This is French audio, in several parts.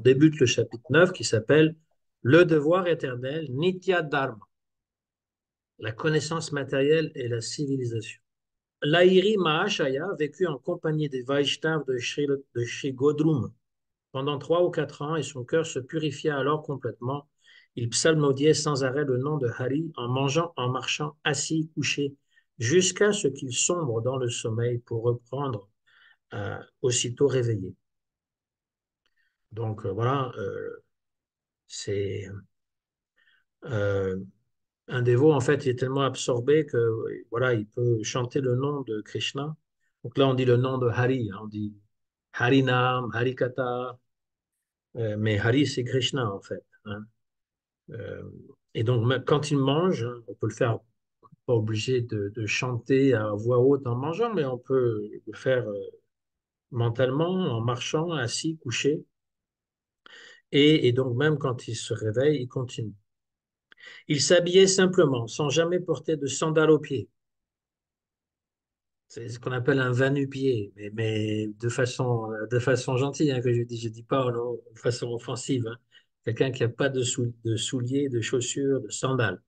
débute le chapitre 9 qui s'appelle Le devoir éternel, Nitya Dharma, la connaissance matérielle et la civilisation. Lahiri Mahashaya vécut en compagnie des Vaishnavas de Shri Godrum pendant 3 ou 4 ans et son cœur se purifia alors complètement. Il psalmodiait sans arrêt le nom de Hari en mangeant, en marchant, assis, couché, jusqu'à ce qu'il sombre dans le sommeil pour reprendre aussitôt réveillé. Donc voilà, c'est euh, un dévot en fait, il est tellement absorbé que voilà, il peut chanter le nom de Krishna. Donc là, on dit le nom de Hari, hein, on dit Harinam, Harikatha, mais Hari c'est Krishna en fait, hein. Euh, et donc quand il mange, hein, on peut le faire, pas obligé de chanter à voix haute en mangeant, mais on peut le faire mentalement, en marchant, assis, couché. Et donc même quand il se réveille, il continue. Il s'habillait simplement, sans jamais porter de sandales aux pieds. C'est ce qu'on appelle un va-nu-pied, mais de façon gentille, hein, que je dis pas de façon offensive, hein. Quelqu'un qui n'a pas de souliers, de chaussures, de sandales.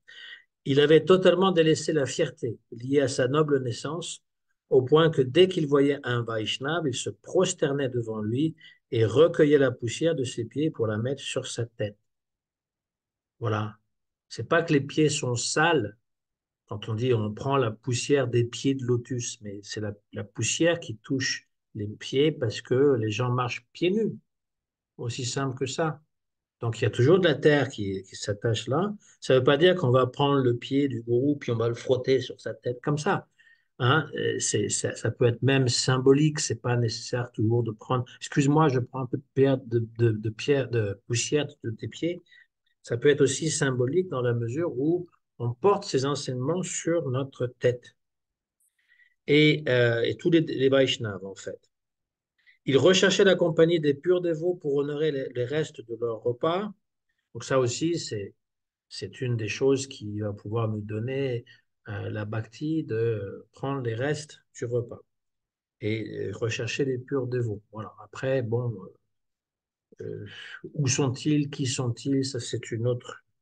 Il avait totalement délaissé la fierté liée à sa noble naissance, au point que dès qu'il voyait un Vaishnav, il se prosternait devant lui et recueillait la poussière de ses pieds pour la mettre sur sa tête. Voilà. C'est pas que les pieds sont sales, quand on dit on prend la poussière des pieds de lotus, mais c'est la poussière qui touche les pieds parce que les gens marchent pieds nus, aussi simple que ça. Donc il y a toujours de la terre qui s'attache là. Ça ne veut pas dire qu'on va prendre le pied du gourou puis on va le frotter sur sa tête comme ça. Hein, ça peut être même symbolique, c'est pas nécessaire toujours de prendre. Excuse-moi, je prends un peu de pierre, de pierre, de poussière de tes pieds. Ça peut être aussi symbolique dans la mesure où on porte ces enseignements sur notre tête et tous les Vaishnavas, en fait. Ils recherchaient la compagnie des purs dévots pour honorer les restes de leur repas. Donc ça aussi, c'est une des choses qui va pouvoir nous donner la bhakti de prendre les restes du repas et rechercher les purs dévots. Voilà. Après, bon, euh, où sont-ils, qui sont-ils, ça c'est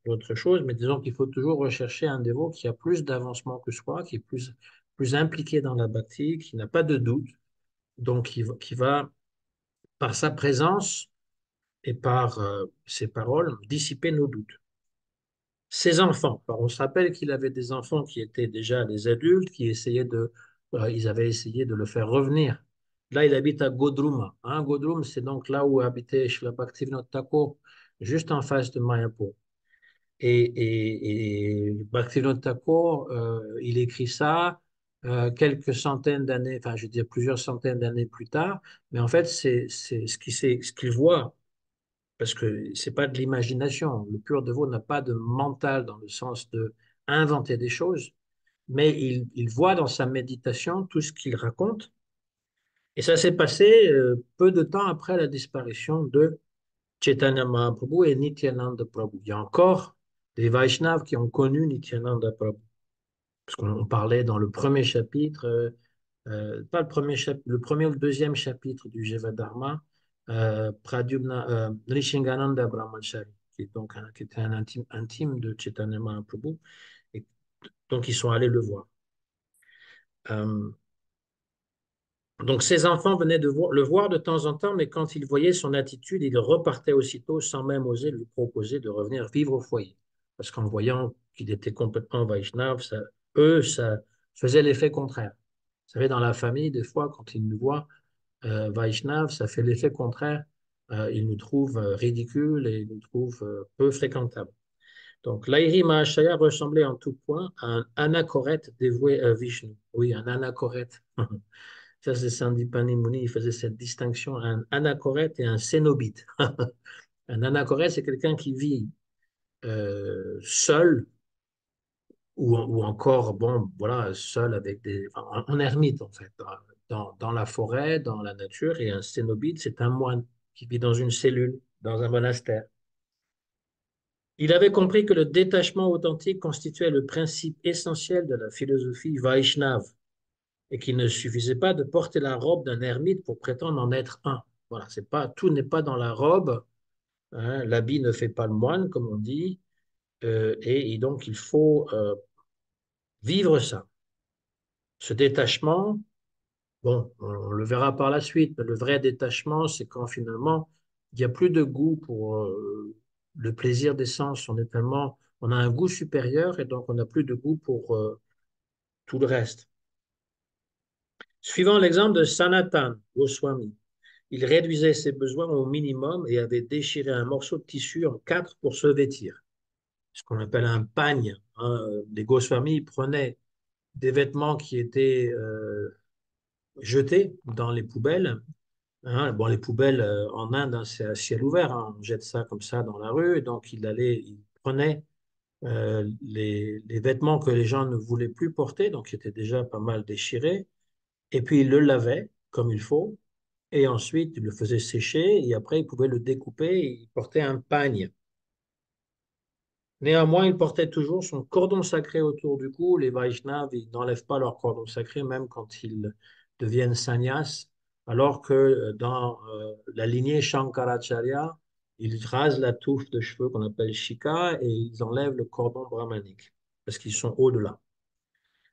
autre chose, mais disons qu'il faut toujours rechercher un dévot qui a plus d'avancement que soi, qui est plus impliqué dans la bhakti, qui n'a pas de doute, donc qui va, par sa présence et par ses paroles, dissiper nos doutes. Ses enfants, alors on se rappelle qu'il avait des enfants qui étaient déjà des adultes, ils avaient essayé de le faire revenir. Là, il habite à Godruma, hein. Godrum, c'est donc là où habitait Srila Bhaktivinoda Thakur, juste en face de Mayapur. Et Bhaktivinoda Thakur, il écrit ça quelques centaines d'années, enfin, je veux dire plusieurs centaines d'années plus tard, mais en fait, c'est ce qu'il voit, parce que c'est pas de l'imagination. Le pur devot n'a pas de mental dans le sens de inventer des choses, mais il voit dans sa méditation tout ce qu'il raconte. Et ça s'est passé peu de temps après la disparition de Chaitanya Mahaprabhu et Nityananda Prabhu. Il y a encore des Vaishnavas qui ont connu Nityananda Prabhu. Parce qu'on parlait dans le premier chapitre, pas le premier chapitre, le premier ou le deuxième chapitre du Jivadharma, Pradyumna, Nrishingananda Brahmachari, qui était un intime de Chaitanya Mahaprabhu, et donc ils sont allés le voir. Euh, donc ses enfants venaient le voir de temps en temps, mais quand ils voyaient son attitude, ils repartaient aussitôt sans même oser lui proposer de revenir vivre au foyer. Parce qu'en voyant qu'il était complètement Vaishnav, ça faisait l'effet contraire. Vous savez, dans la famille, des fois, quand ils nous voient Vaishnav, ça fait l'effet contraire. Ils nous trouvent ridicules et ils nous trouvent peu fréquentables. Donc, Lahiri Mahashaya ressemblait en tout point à un anachorète dévoué à Vishnu. Oui, un anachorète. Ça, c'est Sandipani Muni, il faisait cette distinction, un anachorète et un cénobite. Un anachorète, c'est quelqu'un qui vit seul ou encore, bon, voilà, seul avec en ermite, en fait, dans la forêt, dans la nature. Et un cénobite, c'est un moine qui vit dans une cellule, dans un monastère. Il avait compris que le détachement authentique constituait le principe essentiel de la philosophie Vaishnave et qu'il ne suffisait pas de porter la robe d'un ermite pour prétendre en être un. Voilà, c'est pas, tout n'est pas dans la robe, hein. L'habit ne fait pas le moine, comme on dit, et donc il faut vivre ça. Ce détachement, bon, on le verra par la suite, mais le vrai détachement, c'est quand finalement il n'y a plus de goût pour le plaisir des sens. On a un goût supérieur et donc on n'a plus de goût pour tout le reste. Suivant l'exemple de Sanatan Goswami, il réduisait ses besoins au minimum et avait déchiré un morceau de tissu en quatre pour se vêtir. Ce qu'on appelle un pagne, hein. Les Goswamis prenaient des vêtements qui étaient jetés dans les poubelles. Hein. Bon, les poubelles en Inde, hein, c'est à ciel ouvert, hein. On jette ça comme ça dans la rue. Et donc, il prenait les vêtements que les gens ne voulaient plus porter, donc qui étaient déjà pas mal déchirés, et puis il le lavait comme il faut. Et ensuite, il le faisait sécher et après, il pouvait le découper et il portait un pagne. Néanmoins, il portait toujours son cordon sacré autour du cou. Les Vaishnavas, ils n'enlèvent pas leur cordon sacré, même quand ils deviennent sannyas, alors que dans la lignée Shankaracharya, ils rasent la touffe de cheveux qu'on appelle shika et ils enlèvent le cordon brahmanique, parce qu'ils sont au-delà.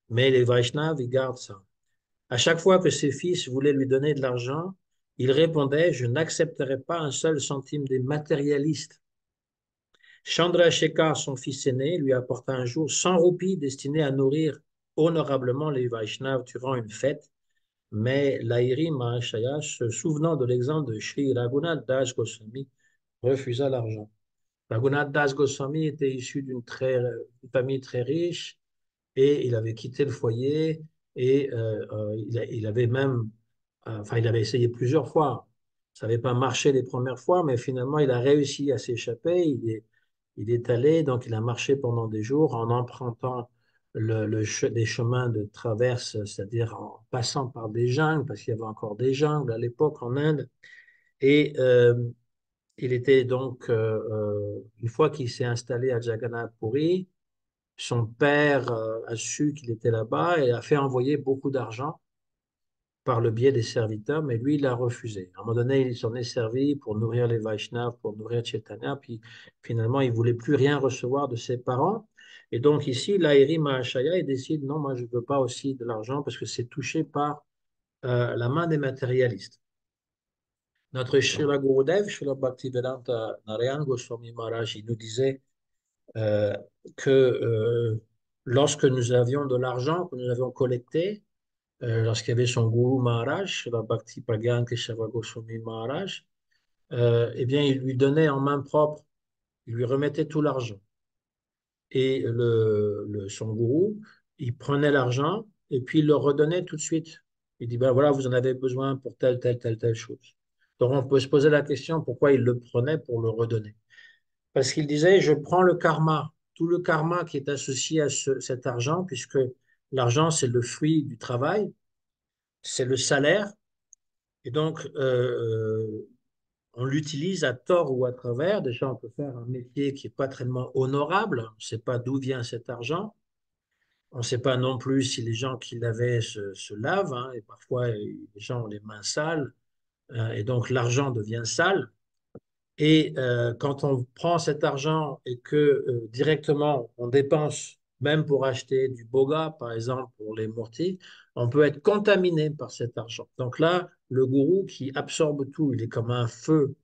Mais les Vaishnavas, ils gardent ça. À chaque fois que ses fils voulaient lui donner de l'argent, il répondait, je n'accepterai pas un seul centime des matérialistes. Chandrasekhar, son fils aîné, lui apporta un jour 100 roupies destinées à nourrir honorablement les Vaishnavas durant une fête. Mais Lahiri Mahashaya, se souvenant de l'exemple de Sri Raghunath Das Goswami, refusa l'argent. Raghunath Das Goswami était issu une famille très riche et il avait quitté le foyer et il avait même, enfin, il avait essayé plusieurs fois. Ça n'avait pas marché les premières fois, mais finalement, il a réussi à s'échapper. Il est allé, donc il a marché pendant des jours en empruntant des chemins de traverse, c'est-à-dire en passant par des jungles, parce qu'il y avait encore des jungles à l'époque en Inde. Et il était donc, une fois qu'il s'est installé à Jagannath Puri, son père a su qu'il était là-bas et a fait envoyer beaucoup d'argent par le biais des serviteurs, mais lui, il a refusé. À un moment donné, il s'en est servi pour nourrir les Vaishnavas, pour nourrir Chaitanya, puis finalement, il voulait plus rien recevoir de ses parents. Et donc ici, Lahiri Mahashaya, il décide, non, moi, je ne veux pas aussi de l'argent parce que c'est touché par la main des matérialistes. Notre Srila Gurudev, Srila Bhaktivedanta Narayana Goswami Maharaj, il nous disait euh, que lorsque nous avions de l'argent que nous avions collecté, lorsqu'il y avait son gourou Maharaj, la Bhakti Pragyan Keshava Goswami Maharaj, eh bien, il lui donnait en main propre, il lui remettait tout l'argent. Et son gourou, il prenait l'argent et puis il le redonnait tout de suite. Il dit, ben voilà, vous en avez besoin pour telle chose. Donc on peut se poser la question pourquoi il le prenait pour le redonner. Parce qu'il disait, je prends le karma, tout le karma qui est associé à cet argent, puisque l'argent, c'est le fruit du travail, c'est le salaire, et donc on l'utilise à tort ou à travers. Déjà, on peut faire un métier qui n'est pas tellement honorable, on ne sait pas d'où vient cet argent, on ne sait pas non plus si les gens qui l'avaient se lavent, hein, et parfois les gens ont les mains sales, et donc l'argent devient sale. Et quand on prend cet argent et que directement on dépense, même pour acheter du boga, par exemple, pour les murtis, on peut être contaminé par cet argent. Donc là, le gourou qui absorbe tout, il est comme un feu.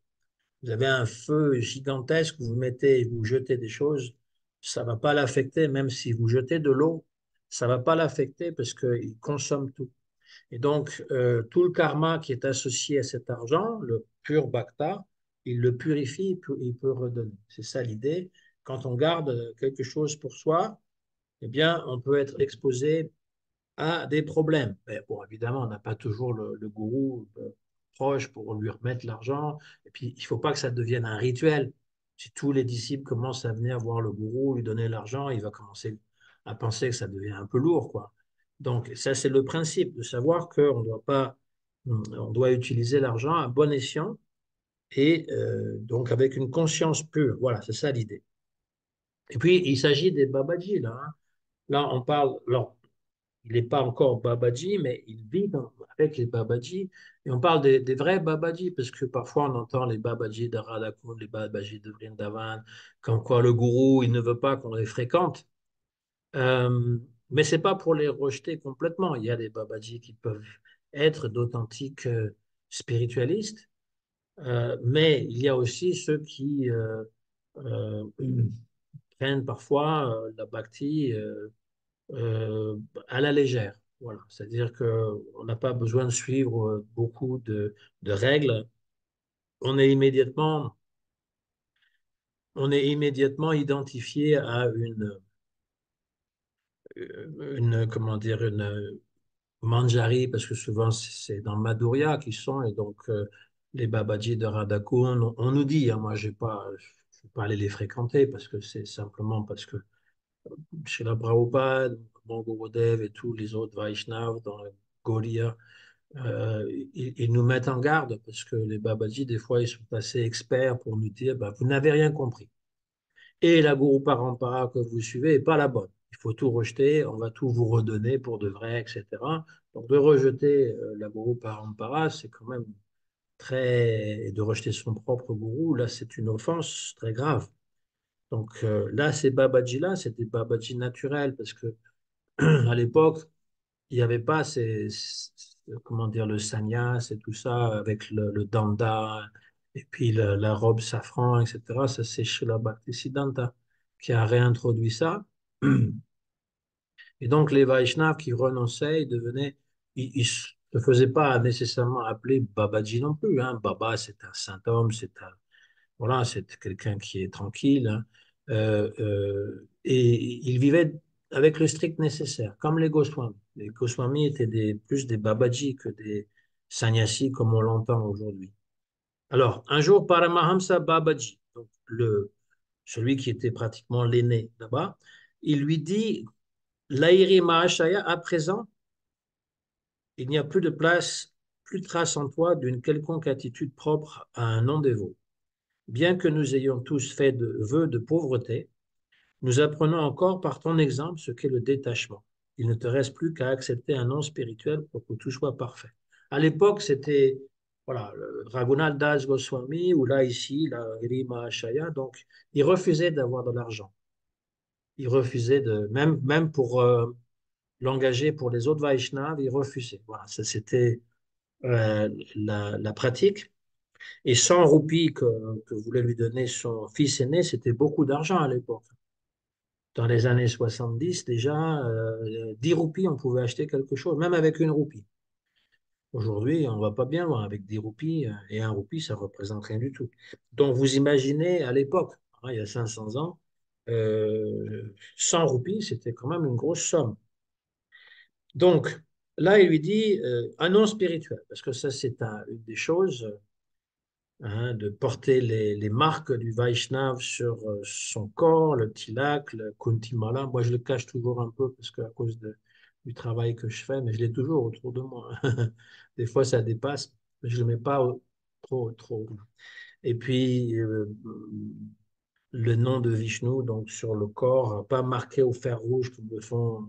Vous avez un feu gigantesque, vous mettez, vous jetez des choses, ça ne va pas l'affecter, même si vous jetez de l'eau, ça ne va pas l'affecter parce qu'il consomme tout. Et donc, tout le karma qui est associé à cet argent, le pur bhakta, il le purifie, il peut redonner. C'est ça l'idée. Quand on garde quelque chose pour soi, eh bien, on peut être exposé à des problèmes. Mais bon, évidemment, on n'a pas toujours le gourou proche pour lui remettre l'argent. Et puis, il ne faut pas que ça devienne un rituel. Si tous les disciples commencent à venir voir le gourou, lui donner l'argent, il va commencer à penser que ça devient un peu lourd, quoi. Donc, ça, c'est le principe de savoir qu'on ne doit pas, on doit utiliser l'argent à bon escient et donc avec une conscience pure. Voilà, c'est ça l'idée. Et puis, il s'agit des Babaji, là, hein. Là, on parle, alors, Il n'est pas encore Babaji, mais il vit avec les Babaji. Et on parle des vrais Babaji, parce que parfois on entend les Babaji de Radhakund, les Babaji de Vrindavan, comme quoi le gourou, il ne veut pas qu'on les fréquente. Mais c'est pas pour les rejeter complètement. Il y a des Babaji qui peuvent être d'authentiques spiritualistes, mais il y a aussi ceux qui euh, prennent parfois la bhakti euh, à la légère. Voilà. C'est-à-dire qu'on n'a pas besoin de suivre beaucoup de règles. On est immédiatement, on est immédiatement identifié à comment dire, une manjari, parce que souvent c'est dans Madhurya qu'ils sont, et donc les Babaji de Radhakund, on nous dit, hein, moi je vais pas aller les fréquenter, parce que c'est simplement parce que chez la Prabhupada, mon Gurudev et tous les autres Vaishnavas dans le Gaudiya, ils nous mettent en garde parce que les Babaji, des fois, ils sont assez experts pour nous dire, bah, vous n'avez rien compris. Et la Guru Parampara que vous suivez n'est pas la bonne. Il faut tout rejeter, on va tout vous redonner pour de vrai, etc. Donc de rejeter la Guru Parampara, c'est quand même très... Et de rejeter son propre gourou, là, c'est une offense très grave. Donc là, ces Babaji-là, c'était Babaji naturels parce que à l'époque, il n'y avait pas comment dire, le sannyas et tout ça avec le danda et puis la robe safran, etc. Ça, c'est Srila Bhaktisiddhanta qui a réintroduit ça. Et donc, les Vaishnavas qui renonçaient, ils devenaient, ils ne se faisaient pas nécessairement appeler Babaji non plus, hein. Baba, c'est un saint homme, voilà, c'est quelqu'un qui est tranquille, hein. Et il vivait avec le strict nécessaire, comme les Goswamis. Les Goswamis étaient plus des Babaji que des sannyasis comme on l'entend aujourd'hui. Alors, un jour, Paramahamsa Babaji, donc celui qui était pratiquement l'aîné là-bas, il lui dit, Lahiri Mahashaya, à présent, il n'y a plus de place, plus de trace en toi d'une quelconque attitude propre à un non-dévot. Bien que nous ayons tous fait de vœux de pauvreté, nous apprenons encore par ton exemple ce qu'est le détachement. Il ne te reste plus qu'à accepter un nom spirituel pour que tout soit parfait. À l'époque, c'était voilà, Raghunath Das Goswami, ou là, ici, la Rima Shaya, donc il refusait d'avoir de l'argent. Il refusait même pour l'engager pour les autres Vaishnavas, il refusait. Voilà, ça c'était la pratique. Et 100 roupies que voulait lui donner son fils aîné, c'était beaucoup d'argent à l'époque. Dans les années 70, déjà, 10 roupies, on pouvait acheter quelque chose, même avec une roupie. Aujourd'hui, on ne va pas bien loin avec 10 roupies, et un roupie, ça ne représente rien du tout. Donc, vous imaginez à l'époque, hein, il y a 500 ans, 100 roupies, c'était quand même une grosse somme. Donc, là, il lui dit un nom spirituel, parce que ça, c'est une des choses, hein, de porter les marques du Vaishnav sur son corps, le tilak, le kuntimala. Moi, je le cache toujours un peu parce que à cause du travail que je fais, mais je l'ai toujours autour de moi. Des fois, ça dépasse, mais je ne le mets pas trop, trop. Et puis, le nom de Vishnu, donc sur le corps, pas marqué au fer rouge comme le font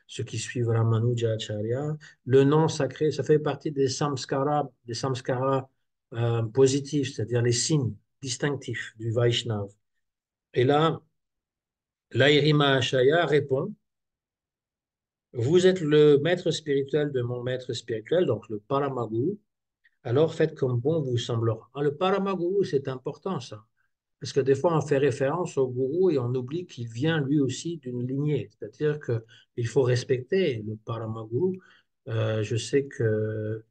ceux qui suivent Ramanuja Acharya. Le nom sacré, ça fait partie des samskaras positifs, c'est-à-dire les signes distinctifs du Vaishnav. Et là, Lahiri Mahashaya répond, vous êtes le maître spirituel de mon maître spirituel, donc le Paramaguru, alors faites comme bon vous semblera. Ah, le Paramaguru, c'est important ça. Parce que des fois, on fait référence au gourou et on oublie qu'il vient lui aussi d'une lignée. C'est-à-dire qu'il faut respecter le Paramaguru. Je sais que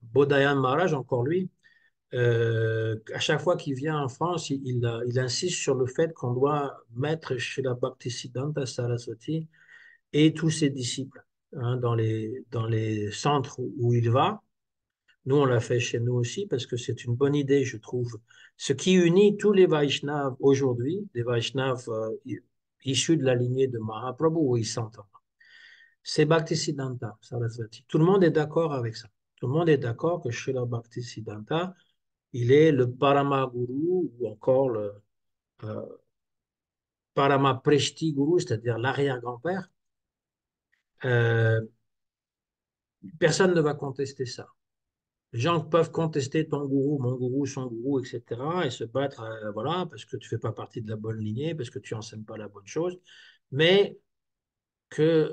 Bodhayan Maharaj, encore lui, à chaque fois qu'il vient en France, il insiste sur le fait qu'on doit mettre chez la Bhaktisiddhanta Saraswati et tous ses disciples, hein, dans les centres où il va. Nous, on l'a fait chez nous aussi parce que c'est une bonne idée, je trouve. Ce qui unit tous les Vaishnavas aujourd'hui, les Vaishnavas issus de la lignée de Mahaprabhu, où ils s'entendent, c'est Bhaktisiddhanta Sarasvati. Tout le monde est d'accord avec ça. Tout le monde est d'accord que Srila Bhaktisiddhanta, il est le Paramaguru ou encore le euh, Paramapreshti Guru, c'est-à-dire l'arrière-grand-père euh, personne ne va contester ça. Les gens peuvent contester ton gourou, mon gourou, son gourou, etc., et se battre, voilà, parce que tu fais pas partie de la bonne lignée, parce que tu enseignes pas la bonne chose. Mais que,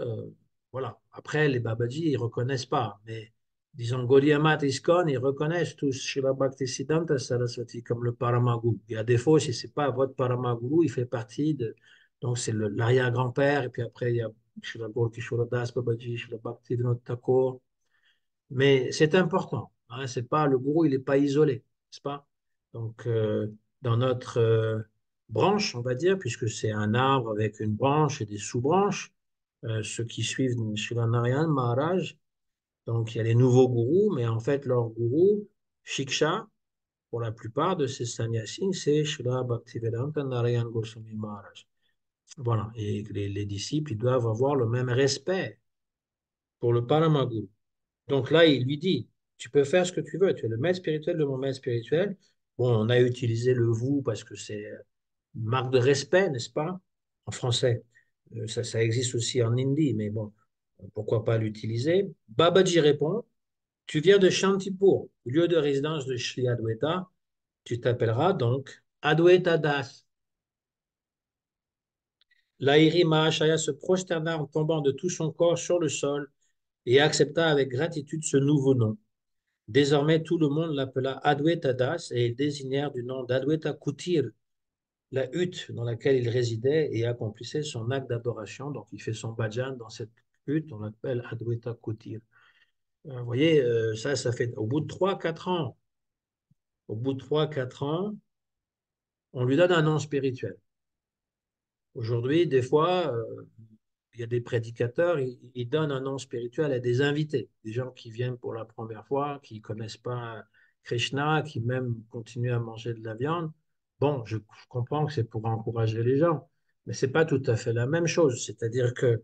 voilà, après, les Babaji, ils reconnaissent pas. Mais disons, Gaudiya Math, ISKCON, ils reconnaissent tous Srila Bhaktisiddhanta Saraswati comme le Paramaguru. Et à défaut, si c'est pas votre Paramaguru, il fait partie de. Donc, c'est l'arrière-grand-père, et puis après, il y a Srila Gaurkishora Das Babaji, Srila Bhaktivinoda Thakur. Mais c'est important. Hein, c'est pas, le gourou, il n'est pas isolé, n'est-ce pas? Donc, dans notre branche, on va dire, puisque c'est un arbre avec une branche et des sous-branches, ceux qui suivent Srila Narayan Maharaj, donc il y a les nouveaux gourous, mais en fait, leur gourou, Shiksha, pour la plupart de ces sannyasis, c'est Srila Bhaktivedanta Narayan Goswami Maharaj. Voilà, et les disciples, ils doivent avoir le même respect pour le Paramaguru. Donc là, il lui dit, tu peux faire ce que tu veux, tu es le maître spirituel de mon maître spirituel. Bon, on a utilisé le vous parce que c'est une marque de respect, n'est-ce pas? En français. Ça existe aussi en hindi, mais bon, pourquoi pas l'utiliser? Babaji répond, tu viens de Shantipur, lieu de résidence de Shri Adwaita, tu t'appelleras donc Adwaita Das. Lahiri Mahashaya se prosterna en tombant de tout son corps sur le sol et accepta avec gratitude ce nouveau nom. Désormais, tout le monde l'appela Adwaita Das et ils désignèrent du nom d'Adwaita Kutir la hutte dans laquelle il résidait et accomplissait son acte d'adoration. Donc, il fait son bhajan dans cette hutte, on l'appelle Adwaita Kutir. Vous voyez, ça fait au bout de 3 4 ans. Au bout de 3 4 ans, on lui donne un nom spirituel. Aujourd'hui, des fois, il y a des prédicateurs, ils donnent un nom spirituel à des invités, des gens qui viennent pour la première fois, qui ne connaissent pas Krishna, qui même continuent à manger de la viande. Bon, je comprends que c'est pour encourager les gens, mais ce n'est pas tout à fait la même chose. C'est-à-dire que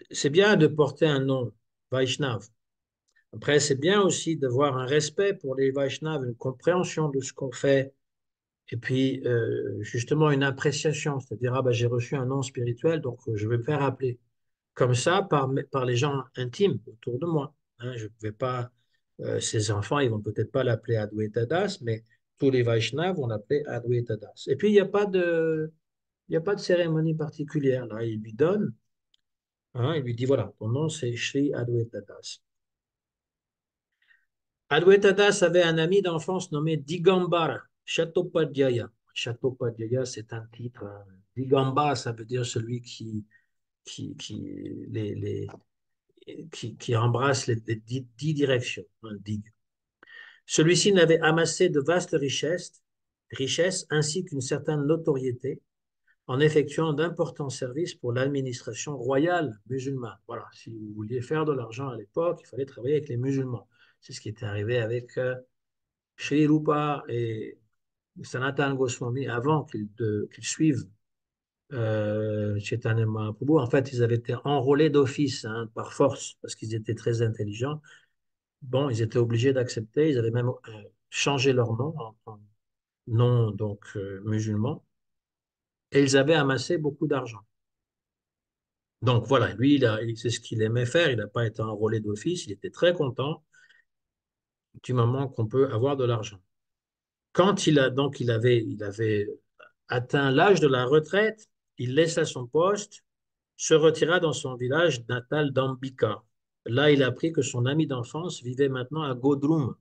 c'est bien de porter un nom Vaishnav. Après, c'est bien aussi d'avoir un respect pour les Vaishnavas, une compréhension de ce qu'on fait, et puis justement une appréciation, c'est-à-dire, ah ben, j'ai reçu un nom spirituel, donc je vais me faire appeler comme ça par les gens intimes autour de moi. Hein, je ne vais pas, ces enfants, ils vont peut-être pas l'appeler Adwaita Das, mais tous les Vaishnavas vont l'appeler Adwaita Das. Et puis, il y a pas de cérémonie particulière. Là, il lui donne, hein, il lui dit, voilà, ton nom, c'est Shri Adwaita Das. Adwaita Das avait un ami d'enfance nommé Digambara Chattopadhyaya. Chattopadhyaya, c'est un titre. Digambara, ça veut dire celui qui les, qui embrasse les 10 directions, un dig. Celui-ci n'avait amassé de vastes richesses ainsi qu'une certaine notoriété en effectuant d'importants services pour l'administration royale musulmane. Voilà, si vous vouliez faire de l'argent à l'époque, il fallait travailler avec les musulmans. C'est ce qui est arrivé avec Sri Rupa et Sanatana Goswami avant qu'ils suivent Chaitanya Mahaprabhu. En fait, ils avaient été enrôlés d'office, hein, par force, parce qu'ils étaient très intelligents. Bon, ils étaient obligés d'accepter. Ils avaient même changé leur nom en nom donc musulman. Et ils avaient amassé beaucoup d'argent. Donc voilà, lui, c'est ce qu'il aimait faire. Il n'a pas été enrôlé d'office. Il était très content du moment qu'on peut avoir de l'argent. Quand il avait atteint l'âge de la retraite, il laissa son poste, se retira dans son village natal d'Ambika. Là, il apprit que son ami d'enfance vivait maintenant à Godrum,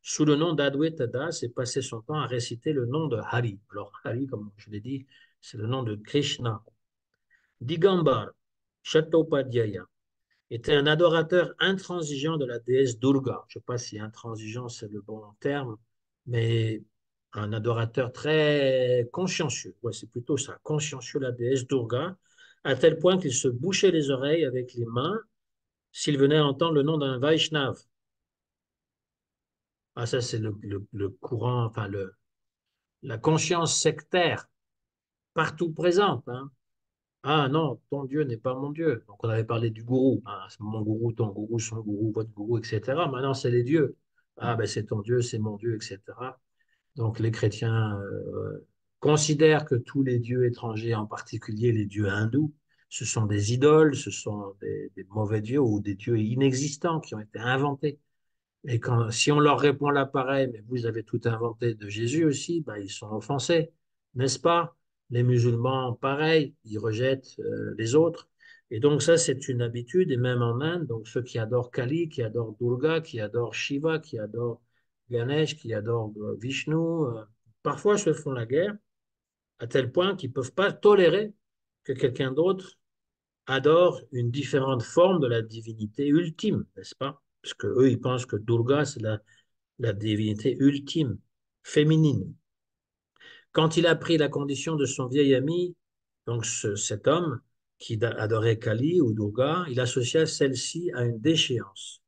sous le nom d'Adwaita Das, et passait son temps à réciter le nom de Hari. Alors, Hari, comme je l'ai dit, c'est le nom de Krishna. Digambar Chattopadhyaya était un adorateur intransigeant de la déesse Durga. Je ne sais pas si intransigeant c'est le bon terme, mais un adorateur très consciencieux. Ouais, c'est plutôt ça, consciencieux de la déesse Durga, à tel point qu'il se bouchait les oreilles avec les mains s'il venait à entendre le nom d'un Vaishnav. Ah, ça, c'est le courant, enfin, la conscience sectaire partout présente. Hein. Ah non, ton Dieu n'est pas mon Dieu. Donc on avait parlé du gourou. Ah, c'est mon gourou, ton gourou, son gourou, votre gourou, etc. Maintenant, c'est les dieux. Ah ben c'est ton Dieu, c'est mon Dieu, etc. Donc les chrétiens considèrent que tous les dieux étrangers, en particulier les dieux hindous, ce sont des idoles, ce sont des mauvais dieux ou des dieux inexistants qui ont été inventés. Et quand, si on leur répond là pareil, mais vous avez tout inventé de Jésus aussi, bah, ils sont offensés, n'est-ce pas? Les musulmans, pareil, ils rejettent les autres. Et donc ça, c'est une habitude, et même en Inde, donc ceux qui adorent Kali, qui adorent Durga, qui adorent Shiva, qui adorent Ganesh, qui adorent Vishnu, parfois se font la guerre, à tel point qu'ils ne peuvent pas tolérer que quelqu'un d'autre adore une différente forme de la divinité ultime, n'est-ce pas? Parce que eux, ils pensent que Durga, c'est la divinité ultime, féminine. Quand il a pris la condition de son vieil ami, donc cet homme qui adorait Kali ou Durga, il associa celle-ci à une déchéance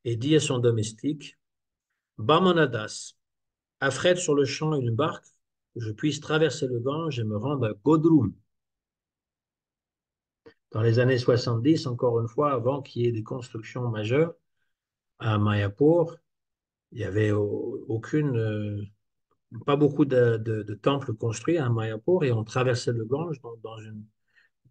et dit à son domestique, Bamonadas, affrète sur le champ une barque, que je puisse traverser le Gange et me rendre à Godrum. Dans les années 70, encore une fois, avant qu'il y ait des constructions majeures à Mayapur, il n'y avait aucune, pas beaucoup de temples construits à Mayapur et on traversait le Gange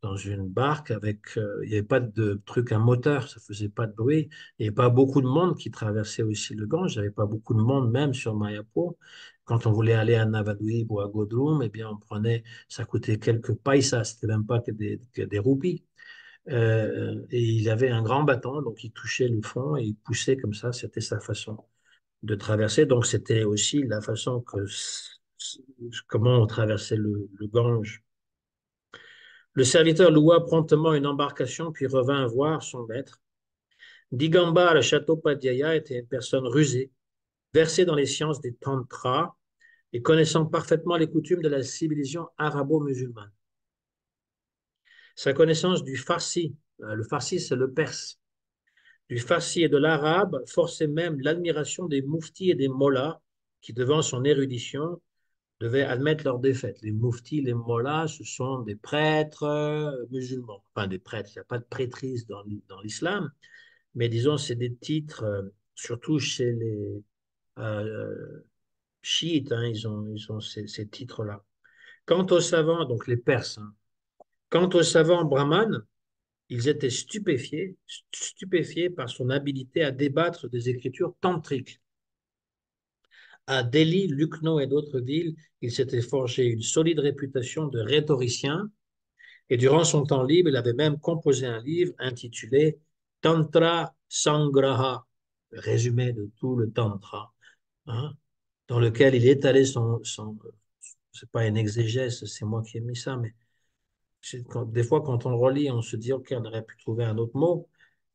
dans une barque avec, il n'y avait pas de truc à moteur, ça faisait pas de bruit. Il n'y avait pas beaucoup de monde qui traversait aussi le Gange, il n'y avait pas beaucoup de monde même sur Mayapur. Quand on voulait aller à Navadvip ou à Godrum, eh bien, on prenait, ça coûtait quelques païsas, c'était même pas que des roupies. Et il avait un grand bâton, donc il touchait le fond et il poussait comme ça, c'était sa façon de traverser. Donc c'était aussi la façon comment on traversait le Gange. Le serviteur loua promptement une embarcation puis revint voir son maître. Digambar Chattopadhyaya était une personne rusée, versée dans les sciences des tantras et connaissant parfaitement les coutumes de la civilisation arabo-musulmane. Sa connaissance du farsi, le farsi c'est le perse, du farsi et de l'arabe forçait même l'admiration des mouftis et des mollahs qui, devant son érudition, devaient admettre leur défaite. Les mouftis, les mollahs, ce sont des prêtres musulmans. Enfin, des prêtres, il n'y a pas de prêtrise dans l'islam, mais disons, c'est des titres, surtout chez les euh, chiites, hein, ils ont ces titres-là. Quant aux savants, donc les Perses, hein, quant aux savants brahmanes, ils étaient stupéfiés par son habilité à débattre des écritures tantriques. À Delhi, Lucknow et d'autres villes, il s'était forgé une solide réputation de rhétoricien et durant son temps libre, il avait même composé un livre intitulé Tantra Sangraha, le résumé de tout le Tantra, hein, dans lequel il étalait c'est pas une exégèse, c'est moi qui ai mis ça, mais des fois quand on le relit, on se dit, ok, on aurait pu trouver un autre mot,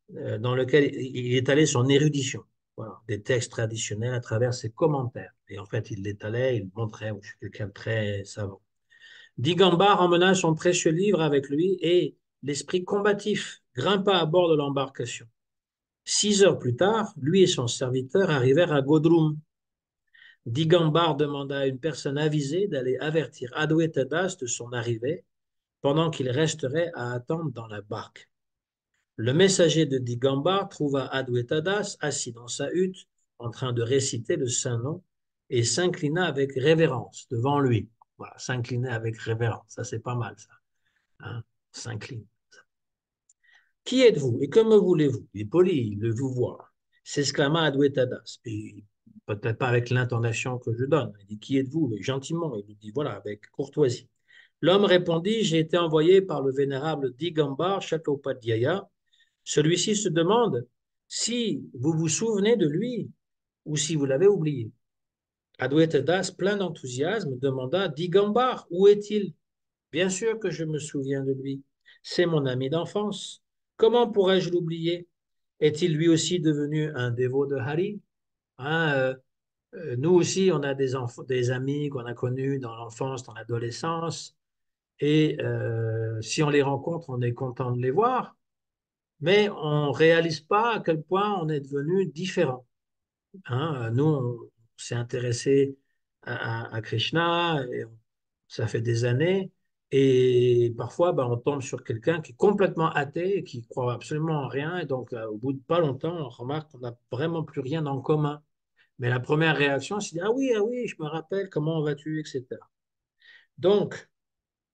dans lequel il étalait son érudition, voilà, des textes traditionnels à travers ses commentaires. Et en fait, il l'étalait, il montrait, je suis quelqu'un de très savant. Digambar emmena son précieux livre avec lui et l'esprit combatif grimpa à bord de l'embarcation. 6 heures plus tard, lui et son serviteur arrivèrent à Godrum. Digambar demanda à une personne avisée d'aller avertir Adwaita Das de son arrivée pendant qu'il resterait à attendre dans la barque. Le messager de Digambar trouva Adwaita Das assis dans sa hutte en train de réciter le saint nom et s'inclina avec révérence devant lui. Voilà, s'incliner avec révérence, ça c'est pas mal ça. Hein, s'incline. Qui êtes-vous et que me voulez-vous? Il est poli, il veut vous voir. S'exclama Adwetadas. Puis, peut-être pas avec l'intonation que je donne. Il dit, qui êtes-vous? Mais gentiment, il lui dit, voilà, avec courtoisie. L'homme répondit, j'ai été envoyé par le vénérable Digambar Chattopadhyaya. Celui-ci se demande si vous vous souvenez de lui ou si vous l'avez oublié. Adwetadas, plein d'enthousiasme, demanda, Digambar, où est-il? Bien sûr que je me souviens de lui. C'est mon ami d'enfance. Comment pourrais-je l'oublier? Est-il lui aussi devenu un dévot de Hari? Hein, nous aussi, on a des amis qu'on a connus dans l'enfance, dans l'adolescence, et si on les rencontre, on est content de les voir, mais on ne réalise pas à quel point on est devenu différent. Hein, nous, on s'est intéressé à Krishna, et ça fait des années, et parfois, ben, on tombe sur quelqu'un qui est complètement athée et qui croit absolument en rien, et donc au bout de pas longtemps, on remarque qu'on n'a vraiment plus rien en commun. Mais la première réaction, c'est ah oui, je me rappelle, comment vas-tu, etc. Donc,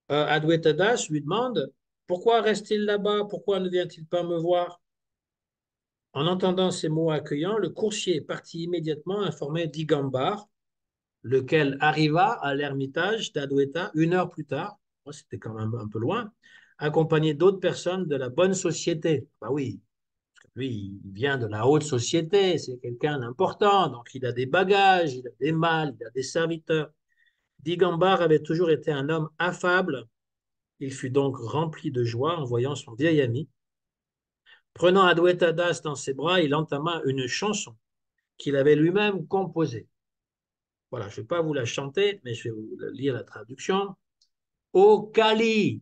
Adwaita Das lui demande, Pourquoi reste-t-il là-bas? Pourquoi ne vient-il pas me voir? En entendant ces mots accueillants, le coursier partit immédiatement informer Digambar, lequel arriva à l'ermitage d'Adwaita 1 heure plus tard. Moi, c'était quand même un peu loin, accompagné d'autres personnes de la bonne société. Bah oui, lui, il vient de la haute société, c'est quelqu'un d'important, donc il a des bagages, il a des malles, il a des serviteurs. Digambar avait toujours été un homme affable. Il fut donc rempli de joie en voyant son vieil ami. Prenant Adwaita Das dans ses bras, il entama une chanson qu'il avait lui-même composée. Voilà, je ne vais pas vous la chanter, mais je vais vous lire la traduction. Ô Kali,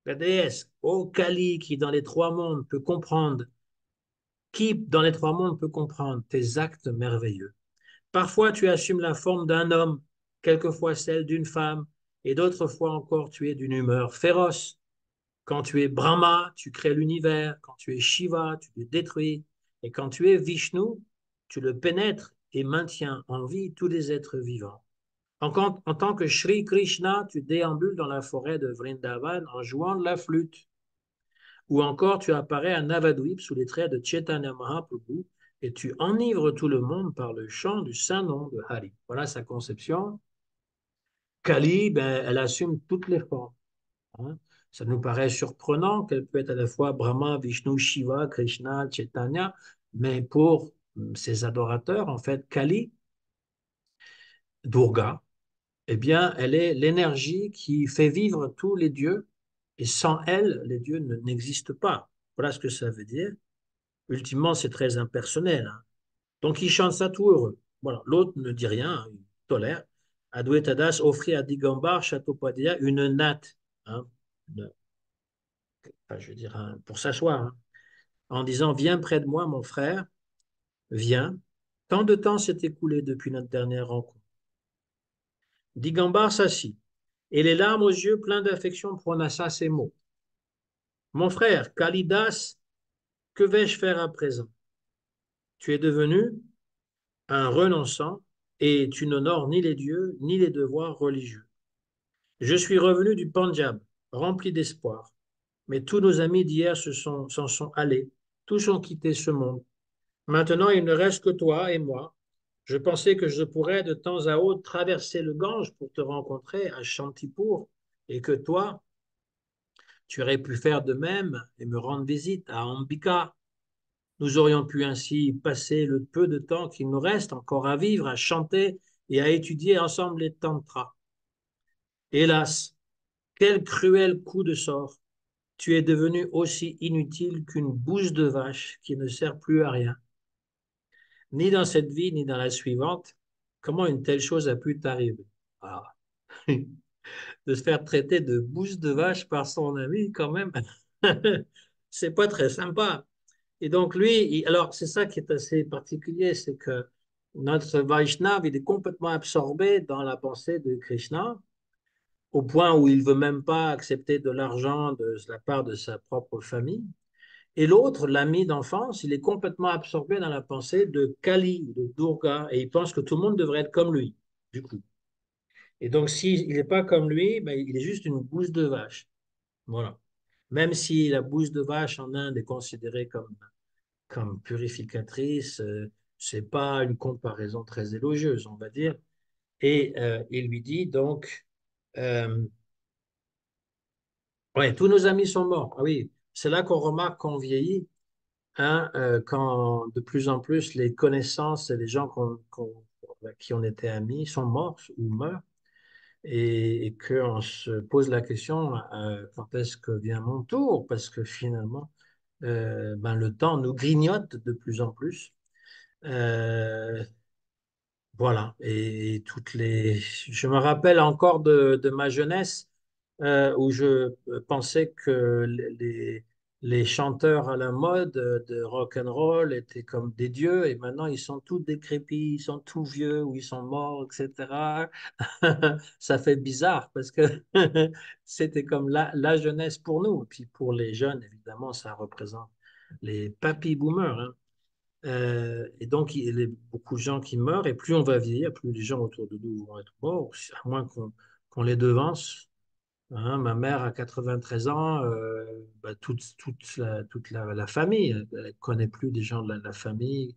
la déesse, ô Kali qui dans les trois mondes peut comprendre, qui dans les trois mondes peut comprendre tes actes merveilleux. Parfois tu assumes la forme d'un homme, quelquefois celle d'une femme, et d'autres fois encore tu es d'une humeur féroce. Quand tu es Brahma, tu crées l'univers. Quand tu es Shiva, tu le détruis. Et quand tu es Vishnu, tu le pénètres et maintiens en vie tous les êtres vivants. En tant que Sri Krishna, tu déambules dans la forêt de Vrindavan en jouant de la flûte. Ou encore, tu apparais à Navadvip sous les traits de Chaitanya Mahaprabhu et tu enivres tout le monde par le chant du saint nom de Hari. Voilà sa conception. Kali, ben, elle assume toutes les formes. Hein. Ça nous paraît surprenant qu'elle peut être à la fois Brahma, Vishnu, Shiva, Krishna, Chaitanya, mais pour ses adorateurs, en fait, Kali, Durga, eh bien, elle est l'énergie qui fait vivre tous les dieux, et sans elle, les dieux n'existent pas. Voilà ce que ça veut dire. Ultimement, c'est très impersonnel. Hein. Donc, il chante ça tout heureux. Voilà. L'autre ne dit rien, hein, il tolère. Adwaita Das offrit à Digambar Chattopadhyaya une natte, hein, enfin, je veux dire, pour s'asseoir, hein, en disant, viens près de moi, mon frère, viens. Tant de temps s'est écoulé depuis notre dernière rencontre. Digambar s'assit, et les larmes aux yeux pleins d'affection prononça ces mots. Mon frère, Kalidas, que vais-je faire à présent? Tu es devenu un renonçant et tu n'honores ni les dieux ni les devoirs religieux. Je suis revenu du Pendjab, rempli d'espoir, mais tous nos amis d'hier s'en sont allés, tous ont quitté ce monde. Maintenant, il ne reste que toi et moi. Je pensais que je pourrais de temps à autre traverser le Gange pour te rencontrer à Shantipur et que toi, tu aurais pu faire de même et me rendre visite à Ambika. Nous aurions pu ainsi passer le peu de temps qu'il nous reste encore à vivre, à chanter et à étudier ensemble les tantras. Hélas, quel cruel coup de sort! Tu es devenu aussi inutile qu'une bouse de vache qui ne sert plus à rien. Ni dans cette vie, ni dans la suivante, comment une telle chose a pu t'arriver? Ah. De se faire traiter de bouse de vache par son ami, quand même, c'est pas très sympa. Et donc lui, alors c'est ça qui est assez particulier, c'est que notre Vaishnav, il est complètement absorbé dans la pensée de Krishna, au point où il veut même pas accepter de l'argent de la part de sa propre famille. Et l'autre, l'ami d'enfance, il est complètement absorbé dans la pensée de Kali, de Durga, et il pense que tout le monde devrait être comme lui, du coup. Et donc, s'il n'est pas comme lui, ben, il est juste une bouse de vache. Voilà. Même si la bouse de vache en Inde est considérée comme purificatrice, c'est pas une comparaison très élogieuse, on va dire. Et il lui dit donc, euh, ouais, tous nos amis sont morts. Ah oui, c'est là qu'on remarque qu'on vieillit, hein, quand de plus en plus les connaissances et les gens qui ont été amis sont morts ou meurent. Et qu'on se pose la question quand est-ce que vient mon tour? Parce que finalement, ben, le temps nous grignote de plus en plus. Euh, voilà. Et je me rappelle encore de ma jeunesse où je pensais que les chanteurs à la mode de rock and roll étaient comme des dieux et maintenant ils sont tous décrépits, ils sont tous vieux ou ils sont morts, etc. Ça fait bizarre parce que c'était comme la jeunesse pour nous. Et puis pour les jeunes, évidemment, ça représente les papy boomers. Hein. Et donc, il y a beaucoup de gens qui meurent, et plus on va vieillir, plus les gens autour de nous vont être morts, à moins qu'on les devance. Hein, ma mère a 93 ans, bah, la famille, elle connaît plus des gens de la famille,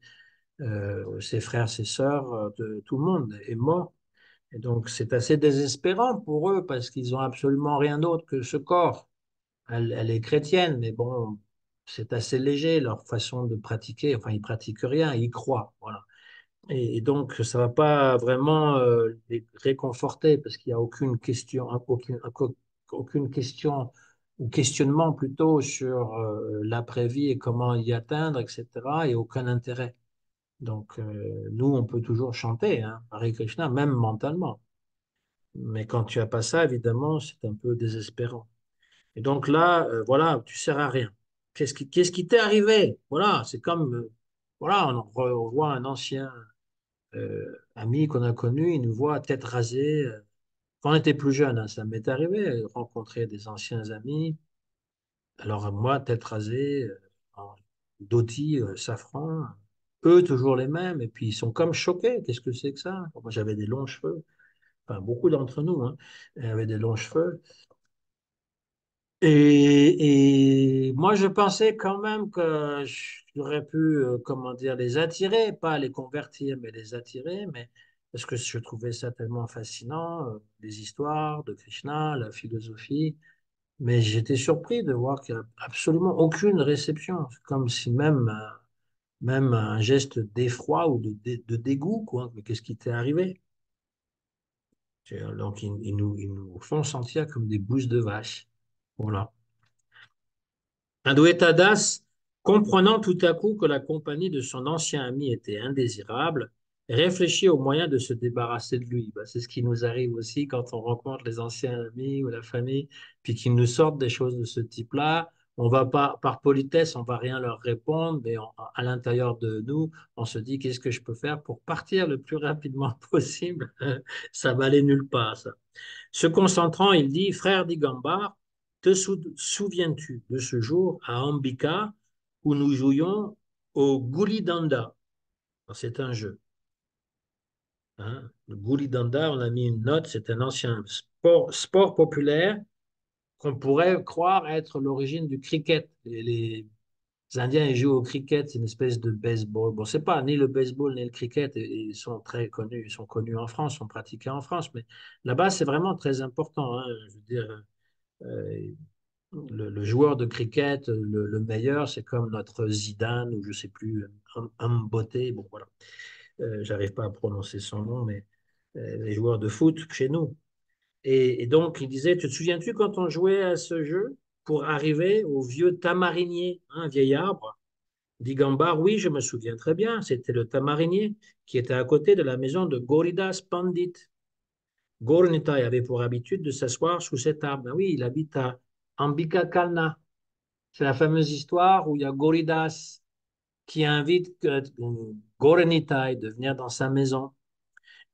ses frères, ses sœurs, tout le monde est mort. Et donc c'est assez désespérant pour eux parce qu'ils ont absolument rien d'autre que ce corps. Elle est chrétienne, mais bon, c'est assez léger leur façon de pratiquer. Enfin, ils pratiquent rien, ils croient. Voilà. Et donc, ça va pas vraiment les réconforter parce qu'il n'y a aucune question ou questionnement plutôt sur l'après-vie et comment y atteindre, etc. et aucun intérêt. Donc, nous, on peut toujours chanter, hein, Hare Krishna, même mentalement. Mais quand tu as pas ça, évidemment, c'est un peu désespérant. Et donc là, voilà, tu sers à rien. Qu'est-ce qui t'est arrivé? Voilà, c'est comme, voilà, on voit un ancien ami qu'on a connu, il nous voit tête rasée. Quand on était plus jeune, hein, ça m'est arrivé de rencontrer des anciens amis. Alors moi, tête rasée, en dhoti, safran, eux toujours les mêmes, et puis ils sont comme choqués. Qu'est-ce que c'est que ça? Moi, j'avais des longs cheveux. Enfin, beaucoup d'entre nous hein, avaient des longs cheveux. Et moi, je pensais quand même que j'aurais pu, comment dire, les attirer, pas les convertir, mais les attirer, mais parce que je trouvais ça tellement fascinant, les histoires de Krishna, la philosophie. Mais j'étais surpris de voir qu'il n'y a absolument aucune réception. C'est comme si même un geste d'effroi ou de dégoût, quoi. Mais qu'est-ce qui t'est arrivé? Donc, ils nous font sentir comme des bouses de vache. Voilà. Adwaita comprenant tout à coup que la compagnie de son ancien ami était indésirable, réfléchit au moyen de se débarrasser de lui. Ben, c'est ce qui nous arrive aussi quand on rencontre les anciens amis ou la famille, puis qu'ils nous sortent des choses de ce type-là. On va pas, par politesse, on va rien leur répondre, mais à l'intérieur de nous, on se dit qu'est-ce que je peux faire pour partir le plus rapidement possible. Ça va aller nulle part, ça. Se concentrant, il dit, frère Digambar, souviens-tu de ce jour à Ambika où nous jouions au Guli Danda? C'est un jeu. Hein. Le Guli Danda, on a mis une note, c'est un ancien sport populaire qu'on pourrait croire être l'origine du cricket. Les Indiens, ils jouent au cricket, c'est une espèce de baseball. Bon, c'est pas ni le baseball ni le cricket, et ils sont très connus, ils sont connus en France, sont pratiqués en France, mais là-bas, c'est vraiment très important. Hein. Je veux dire, Euh, le joueur de cricket, le meilleur, c'est comme notre Zidane ou je sais plus, Mboté. Bon, voilà. J'arrive pas à prononcer son nom, mais les joueurs de foot chez nous. Et donc, il disait, te souviens-tu quand on jouait à ce jeu pour arriver au vieux tamarinier, hein, un vieil arbre? Dit Gambard, oui, je me souviens très bien. C'était le tamarinier qui était à côté de la maison de Goridas Pandit. Gornitai avait pour habitude de s'asseoir sous cet arbre. Ben oui, il habite à Ambika Kalna. C'est la fameuse histoire où il y a Goridas qui invite Gorenitai de venir dans sa maison.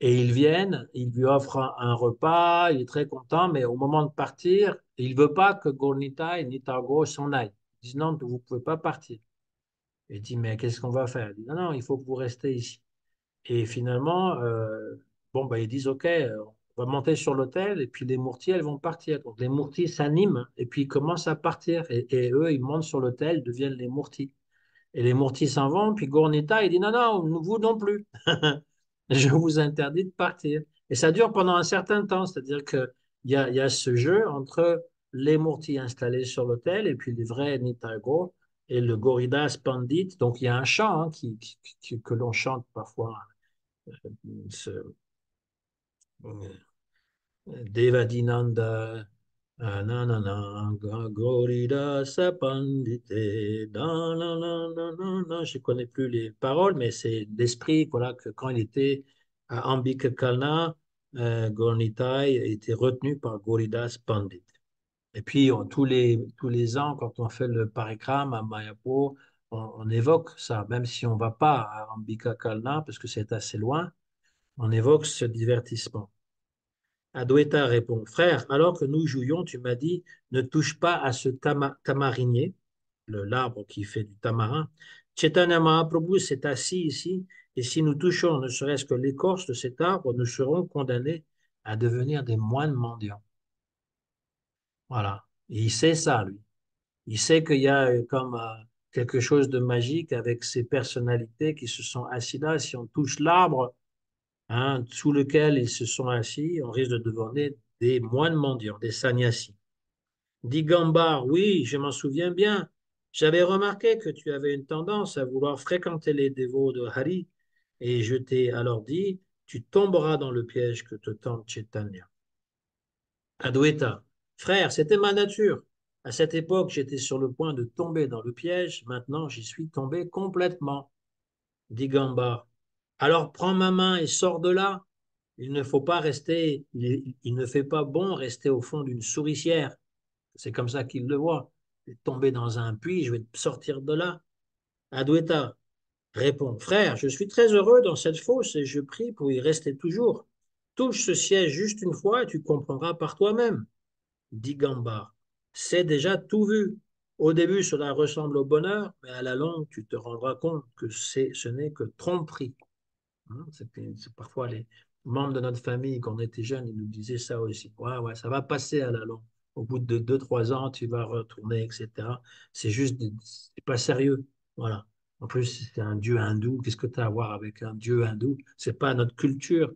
Et ils viennent, il lui offre un repas, il est très content, mais au moment de partir, il ne veut pas que Gornitai ni Targo s'en aillent. Ils disent non, vous ne pouvez pas partir. Il dit, mais qu'est-ce qu'on va faire? Il dit, non, non, il faut que vous restez ici. Et finalement, bon, bah, ils disent, OK, on va monter sur l'hôtel, et puis les Mourtis, elles vont partir. Donc les Mourtis s'animent, et puis ils commencent à partir. Et eux, ils montent sur l'hôtel, deviennent les Mourtis. Et les Mourtis s'en vont, puis Gournita, il dit, non, non, vous non plus. Je vous interdis de partir. Et ça dure pendant un certain temps, c'est-à-dire qu'il y a ce jeu entre les Mourtis installés sur l'hôtel, et puis les vrais Nitago, et le Goridas Pandit. Donc il y a un chant hein, que l'on chante parfois ce Devadinanda, nanana, Gaurida Sapandite, nanana, je ne connais plus les paroles, mais c'est l'esprit, voilà, que quand il était à Ambikakalna, Gaurnitai était retenu par Gauridas Pandit. Et puis, tous les ans, quand on fait le parikram à Mayapur, on évoque ça, même si on ne va pas à Ambikakalna, parce que c'est assez loin, on évoque ce divertissement. Adwaita répond, frère, alors que nous jouions, tu m'as dit, ne touche pas à ce tamarinier, l'arbre qui fait du tamarin. Chaitanya Mahaprabhu s'est assis ici, et si nous touchons ne serait-ce que l'écorce de cet arbre, nous serons condamnés à devenir des moines mendiants. Voilà. Et il sait ça, lui. Il sait qu'il y a comme quelque chose de magique avec ces personnalités qui se sont assis là. Si on touche l'arbre, hein, sous lequel ils se sont assis, on risque de devenir des moines mendiants, des sannyasis. Dit Gambar, oui, je m'en souviens bien. J'avais remarqué que tu avais une tendance à vouloir fréquenter les dévots de Hari, et je t'ai alors dit, tu tomberas dans le piège que te tente Chaitanya. Adwaita, frère, c'était ma nature. À cette époque, j'étais sur le point de tomber dans le piège, maintenant j'y suis tombé complètement. Dit Gambar, alors prends ma main et sors de là. Il ne faut pas rester, il ne fait pas bon rester au fond d'une souricière. C'est comme ça qu'il le voit. Je vais tomber dans un puits, je vais sortir de là. Adwaita répond, frère, je suis très heureux dans cette fosse et je prie pour y rester toujours. Touche ce siège juste une fois et tu comprendras par toi-même. Dit Gambard, c'est déjà tout vu. Au début, cela ressemble au bonheur, mais à la longue, tu te rendras compte que ce n'est que tromperie. Hein, c'est parfois les membres de notre famille, quand on était jeunes, ils nous disaient ça aussi. Ouais, ouais, ça va passer à la longue. Au bout de 2, 3 ans, tu vas retourner, etc. C'est juste, c'est pas sérieux. Voilà. En plus, c'est un dieu hindou. Qu'est-ce que tu as à voir avec un dieu hindou? C'est pas notre culture.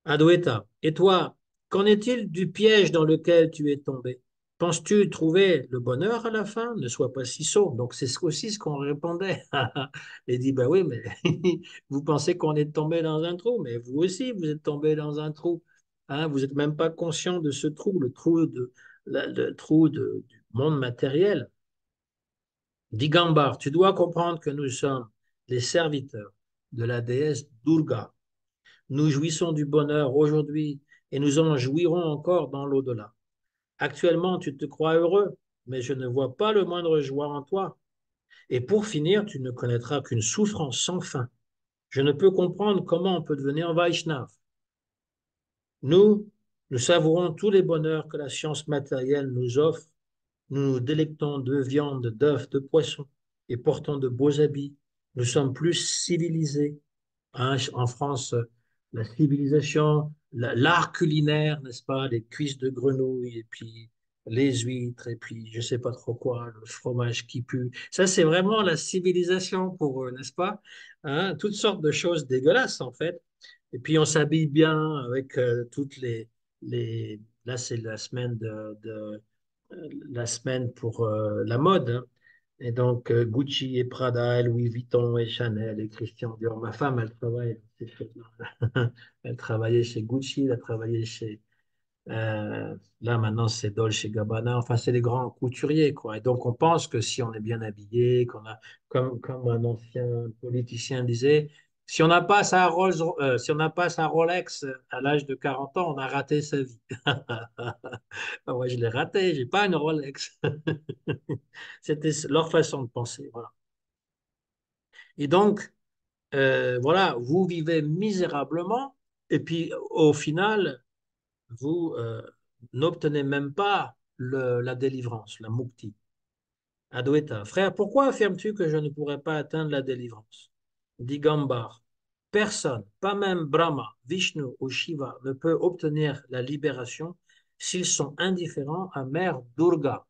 Adwaita, et toi, qu'en est-il du piège dans lequel tu es tombé? Penses-tu trouver le bonheur à la fin? Ne sois pas si sot. Donc, c'est aussi ce qu'on répondait. Et dit, ben oui, mais vous pensez qu'on est tombé dans un trou, mais vous aussi, vous êtes tombé dans un trou. Hein, vous n'êtes même pas conscient de ce trou, le trou du monde matériel. Digambar, tu dois comprendre que nous sommes les serviteurs de la déesse Durga. Nous jouissons du bonheur aujourd'hui et nous en jouirons encore dans l'au-delà. Actuellement, tu te crois heureux, mais je ne vois pas le moindre joie en toi. Et pour finir, tu ne connaîtras qu'une souffrance sans fin. Je ne peux comprendre comment on peut devenir Vaishnav. Nous, nous savourons tous les bonheurs que la science matérielle nous offre. Nous nous délectons de viande, d'œufs, de poissons et portons de beaux habits. Nous sommes plus civilisés. Hein, en France, la civilisation, l'art culinaire, n'est-ce pas, les cuisses de grenouille et puis les huîtres et puis je sais pas trop quoi, le fromage qui pue. Ça, c'est vraiment la civilisation pour eux, n'est-ce pas? Hein, toutes sortes de choses dégueulasses en fait. Et puis on s'habille bien avec toutes les... Là, c'est la semaine la semaine pour la mode, hein. Et donc, Gucci et Prada, Louis Vuitton et Chanel et Christian Dior. Ma femme, elle travaille, c'est fait, là. Elle travaillait chez Gucci, elle a travaillé chez... là, maintenant, c'est Dolce Gabbana. Enfin, c'est les grands couturiers, quoi. Et donc, on pense que si on est bien habillé, qu'on a, comme un ancien politicien disait, si on n'a pas si on n'a pas sa Rolex à l'âge de 40 ans, on a raté sa vie. Ah ouais, je l'ai raté, j'ai pas une Rolex. C'était leur façon de penser. Voilà. Et donc, voilà, vous vivez misérablement, et puis au final, vous n'obtenez même pas la délivrance, la mukti. Adwaita, frère, pourquoi affirmes-tu que je ne pourrais pas atteindre la délivrance? Digambar, personne, pas même Brahma, Vishnu ou Shiva, ne peut obtenir la libération s'ils sont indifférents à Mère Durga.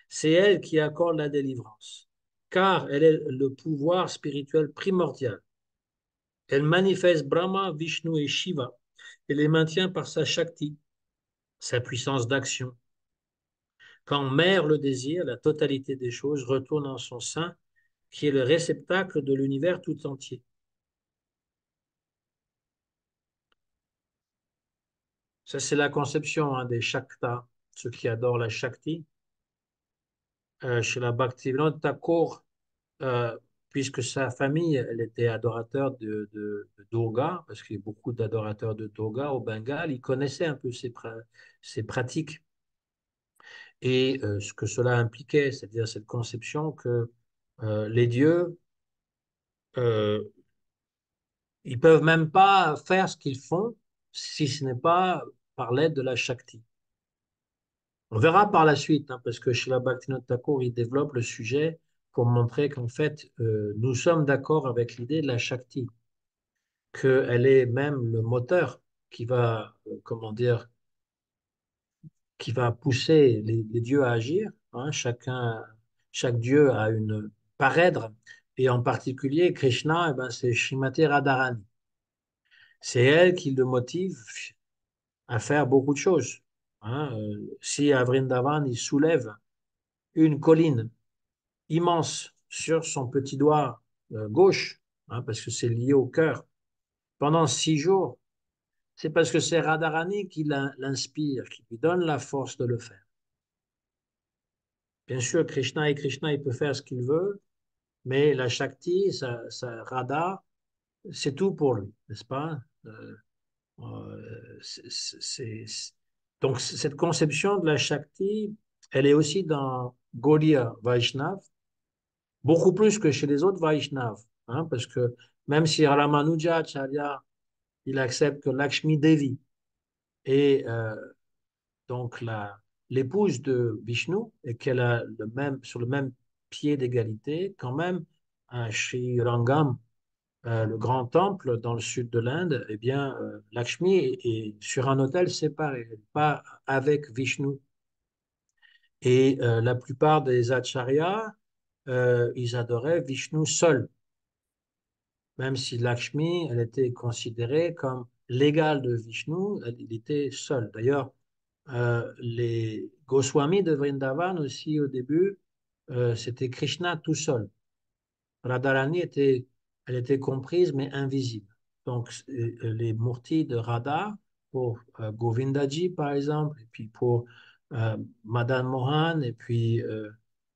C'est elle qui accorde la délivrance, car elle est le pouvoir spirituel primordial. Elle manifeste Brahma, Vishnu et Shiva et les maintient par sa Shakti, sa puissance d'action. Quand mère le désire, la totalité des choses retourne en son sein, qui est le réceptacle de l'univers tout entier. Ça, c'est la conception hein, des Shaktas, ceux qui adorent la Shakti. Chez la Bhaktivinoda Thakur, euh, puisque sa famille, elle était adorateur de Durga, parce qu'il y a beaucoup d'adorateurs de Durga au Bengale, il connaissait un peu ces pratiques et ce que cela impliquait, c'est-à-dire cette conception que les dieux, euh, ils peuvent même pas faire ce qu'ils font si ce n'est pas par l'aide de la Shakti. On verra par la suite, hein, parce que Srila Bhaktivinoda Thakur, il développe le sujet pour montrer qu'en fait, nous sommes d'accord avec l'idée de la Shakti, qu'elle est même le moteur qui va, comment dire, qui va pousser les dieux à agir. Hein. Chaque dieu a une parèdre, et en particulier Krishna, eh ben, c'est Srimati Radharani. C'est elle qui le motive à faire beaucoup de choses. Hein. Si à Vrindavan, il soulève une colline immense sur son petit doigt gauche, hein, parce que c'est lié au cœur, pendant 6 jours, c'est parce que c'est Radharani qui l'inspire, qui lui donne la force de le faire. Bien sûr, Krishna, il peut faire ce qu'il veut, mais la Shakti, sa Radha, c'est tout pour lui, n'est-ce pas? Donc, cette conception de la Shakti, elle est aussi dans Gaudiya Vaishnav, beaucoup plus que chez les autres Vaishnavas, hein, parce que même si Ramanujacharya, il accepte que Lakshmi Devi est donc l'épouse de Vishnu et qu'elle a sur le même pied d'égalité, quand même, à Sri Rangam, le grand temple dans le sud de l'Inde, eh bien, Lakshmi est sur un autel séparé, pas avec Vishnu. Et la plupart des acharyas, ils adoraient Vishnu seul, même si Lakshmi, elle était considérée comme l'égale de Vishnu, il était seul. D'ailleurs, les Goswamis de Vrindavan aussi au début, c'était Krishna tout seul. Radharani elle était comprise mais invisible. Donc les murtis de Radha pour Govindaji par exemple, et puis pour Madan Mohan, et puis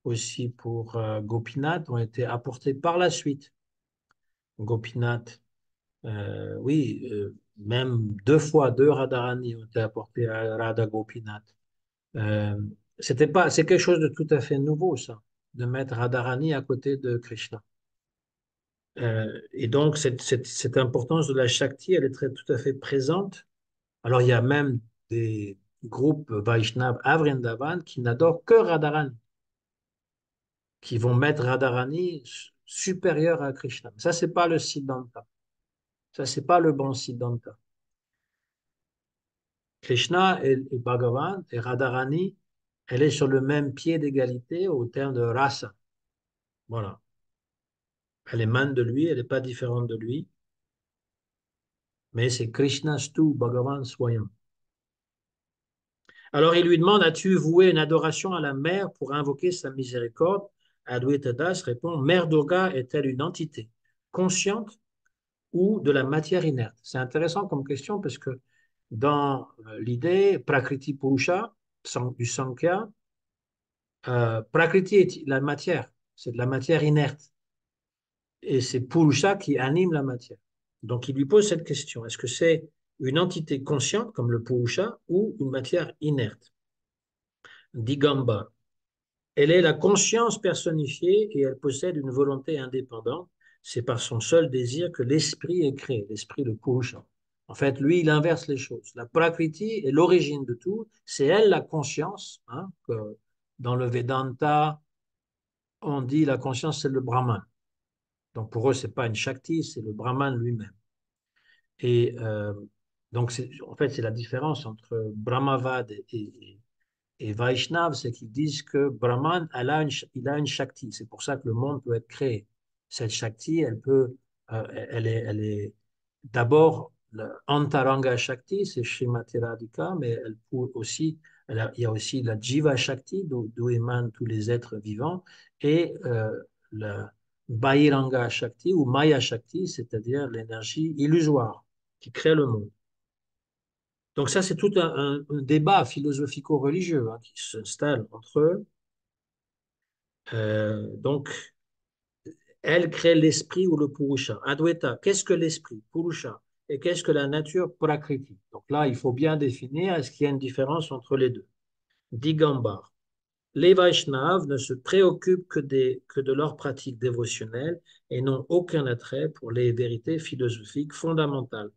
aussi pour Gopinath ont été apportés par la suite. Gopinath, oui, même 2 fois, 2 Radharani ont été apportés à Radha Gopinath. Euh, c'est quelque chose de tout à fait nouveau, ça, de mettre Radharani à côté de Krishna. Et donc, cette importance de la Shakti, elle est tout à fait présente. Alors, il y a même des groupes Vaishnav à Vrindavan qui n'adorent que Radharani, qui vont mettre Radharani supérieur à Krishna. Ça, c'est pas le Siddhanta. Ça, c'est pas le bon Siddhanta. Krishna et Bhagavan et Radharani, elle est sur le même pied d'égalité au terme de rasa. Voilà. Elle émane de lui, elle n'est pas différente de lui, mais c'est Krishna Stu Bhagavan Swayam. Alors il lui demande, as-tu voué une adoration à la mer pour invoquer sa miséricorde? Adwaita Das répond, Mère Durga est-elle une entité consciente ou de la matière inerte? C'est intéressant comme question parce que dans l'idée Prakriti Purusha du Sankhya, Prakriti est la matière, c'est de la matière inerte. Et c'est Purusha qui anime la matière. Donc il lui pose cette question, est-ce que c'est une entité consciente comme le Purusha ou une matière inerte? Digamba. Elle est la conscience personnifiée et elle possède une volonté indépendante. C'est par son seul désir que l'esprit est créé, l'esprit de Purusha. En fait, lui, il inverse les choses. La Prakriti est l'origine de tout. C'est elle la conscience. Hein, que dans le Vedanta, on dit la conscience, c'est le Brahman. Donc pour eux, ce n'est pas une Shakti, c'est le Brahman lui-même. Et donc, en fait, c'est la différence entre Brahmavad et Vaishnav, c'est qu'ils disent que Brahman, il a une Shakti. C'est pour ça que le monde peut être créé. Cette Shakti, elle est d'abord Antaranga Shakti, c'est Srimati Radhika, mais elle peut aussi, il y a aussi la Jiva Shakti, d'où émanent tous les êtres vivants, et la Bahiranga Shakti ou Maya Shakti, c'est-à-dire l'énergie illusoire qui crée le monde. Donc ça, c'est tout un débat philosophico-religieux hein, qui s'installe entre eux. Donc, elle crée l'esprit ou le Purusha. Adwaita, qu'est-ce que l'esprit? Purusha. Et qu'est-ce que la nature? Prakriti. Donc là, il faut bien définir, est-ce qu'il y a une différence entre les deux? Digambar. Les Vaishnavas ne se préoccupent que de leur pratique dévotionnelle et n'ont aucun attrait pour les vérités philosophiques fondamentales.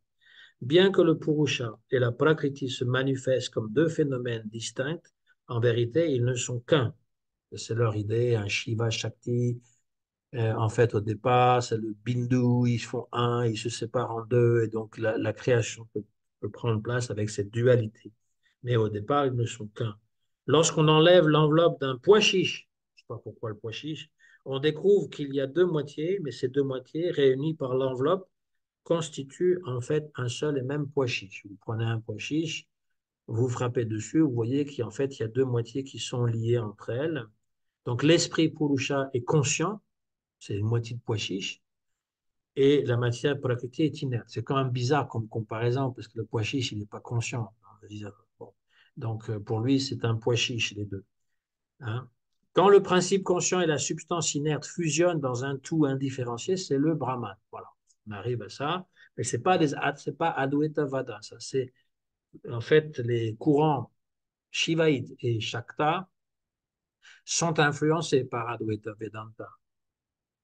Bien que le Purusha et la Prakriti se manifestent comme 2 phénomènes distincts, en vérité, ils ne sont qu'un. C'est leur idée, un Shiva Shakti. En fait, au départ, c'est le Bindu, ils font un, ils se séparent en deux, et donc la création peut prendre place avec cette dualité. mais au départ, ils ne sont qu'un. Lorsqu'on enlève l'enveloppe d'un pois chiche, je ne sais pas pourquoi le pois chiche, on découvre qu'il y a deux moitiés, mais ces deux moitiés réunies par l'enveloppe constituent en fait un seul et même pois chiche. Vous prenez un pois chiche, vous frappez dessus, vous voyez qu'en fait, il y a deux moitiés qui sont liées entre elles. Donc l'esprit Purusha est conscient, c'est une moitié de pois chiche, et la matière prakriti est inerte. C'est quand même bizarre comme comparaison, parce que le pois chiche, il n'est pas conscient. Bon. Donc pour lui, c'est un pois chiche, les deux. Hein. Quand le principe conscient et la substance inerte fusionnent dans un tout indifférencié, c'est le Brahman. Voilà, on arrive à ça. Mais c'est pas Advaita Vada, ça. C'est en fait les courants Shivaïte et Shakta sont influencés par Advaita Vedanta.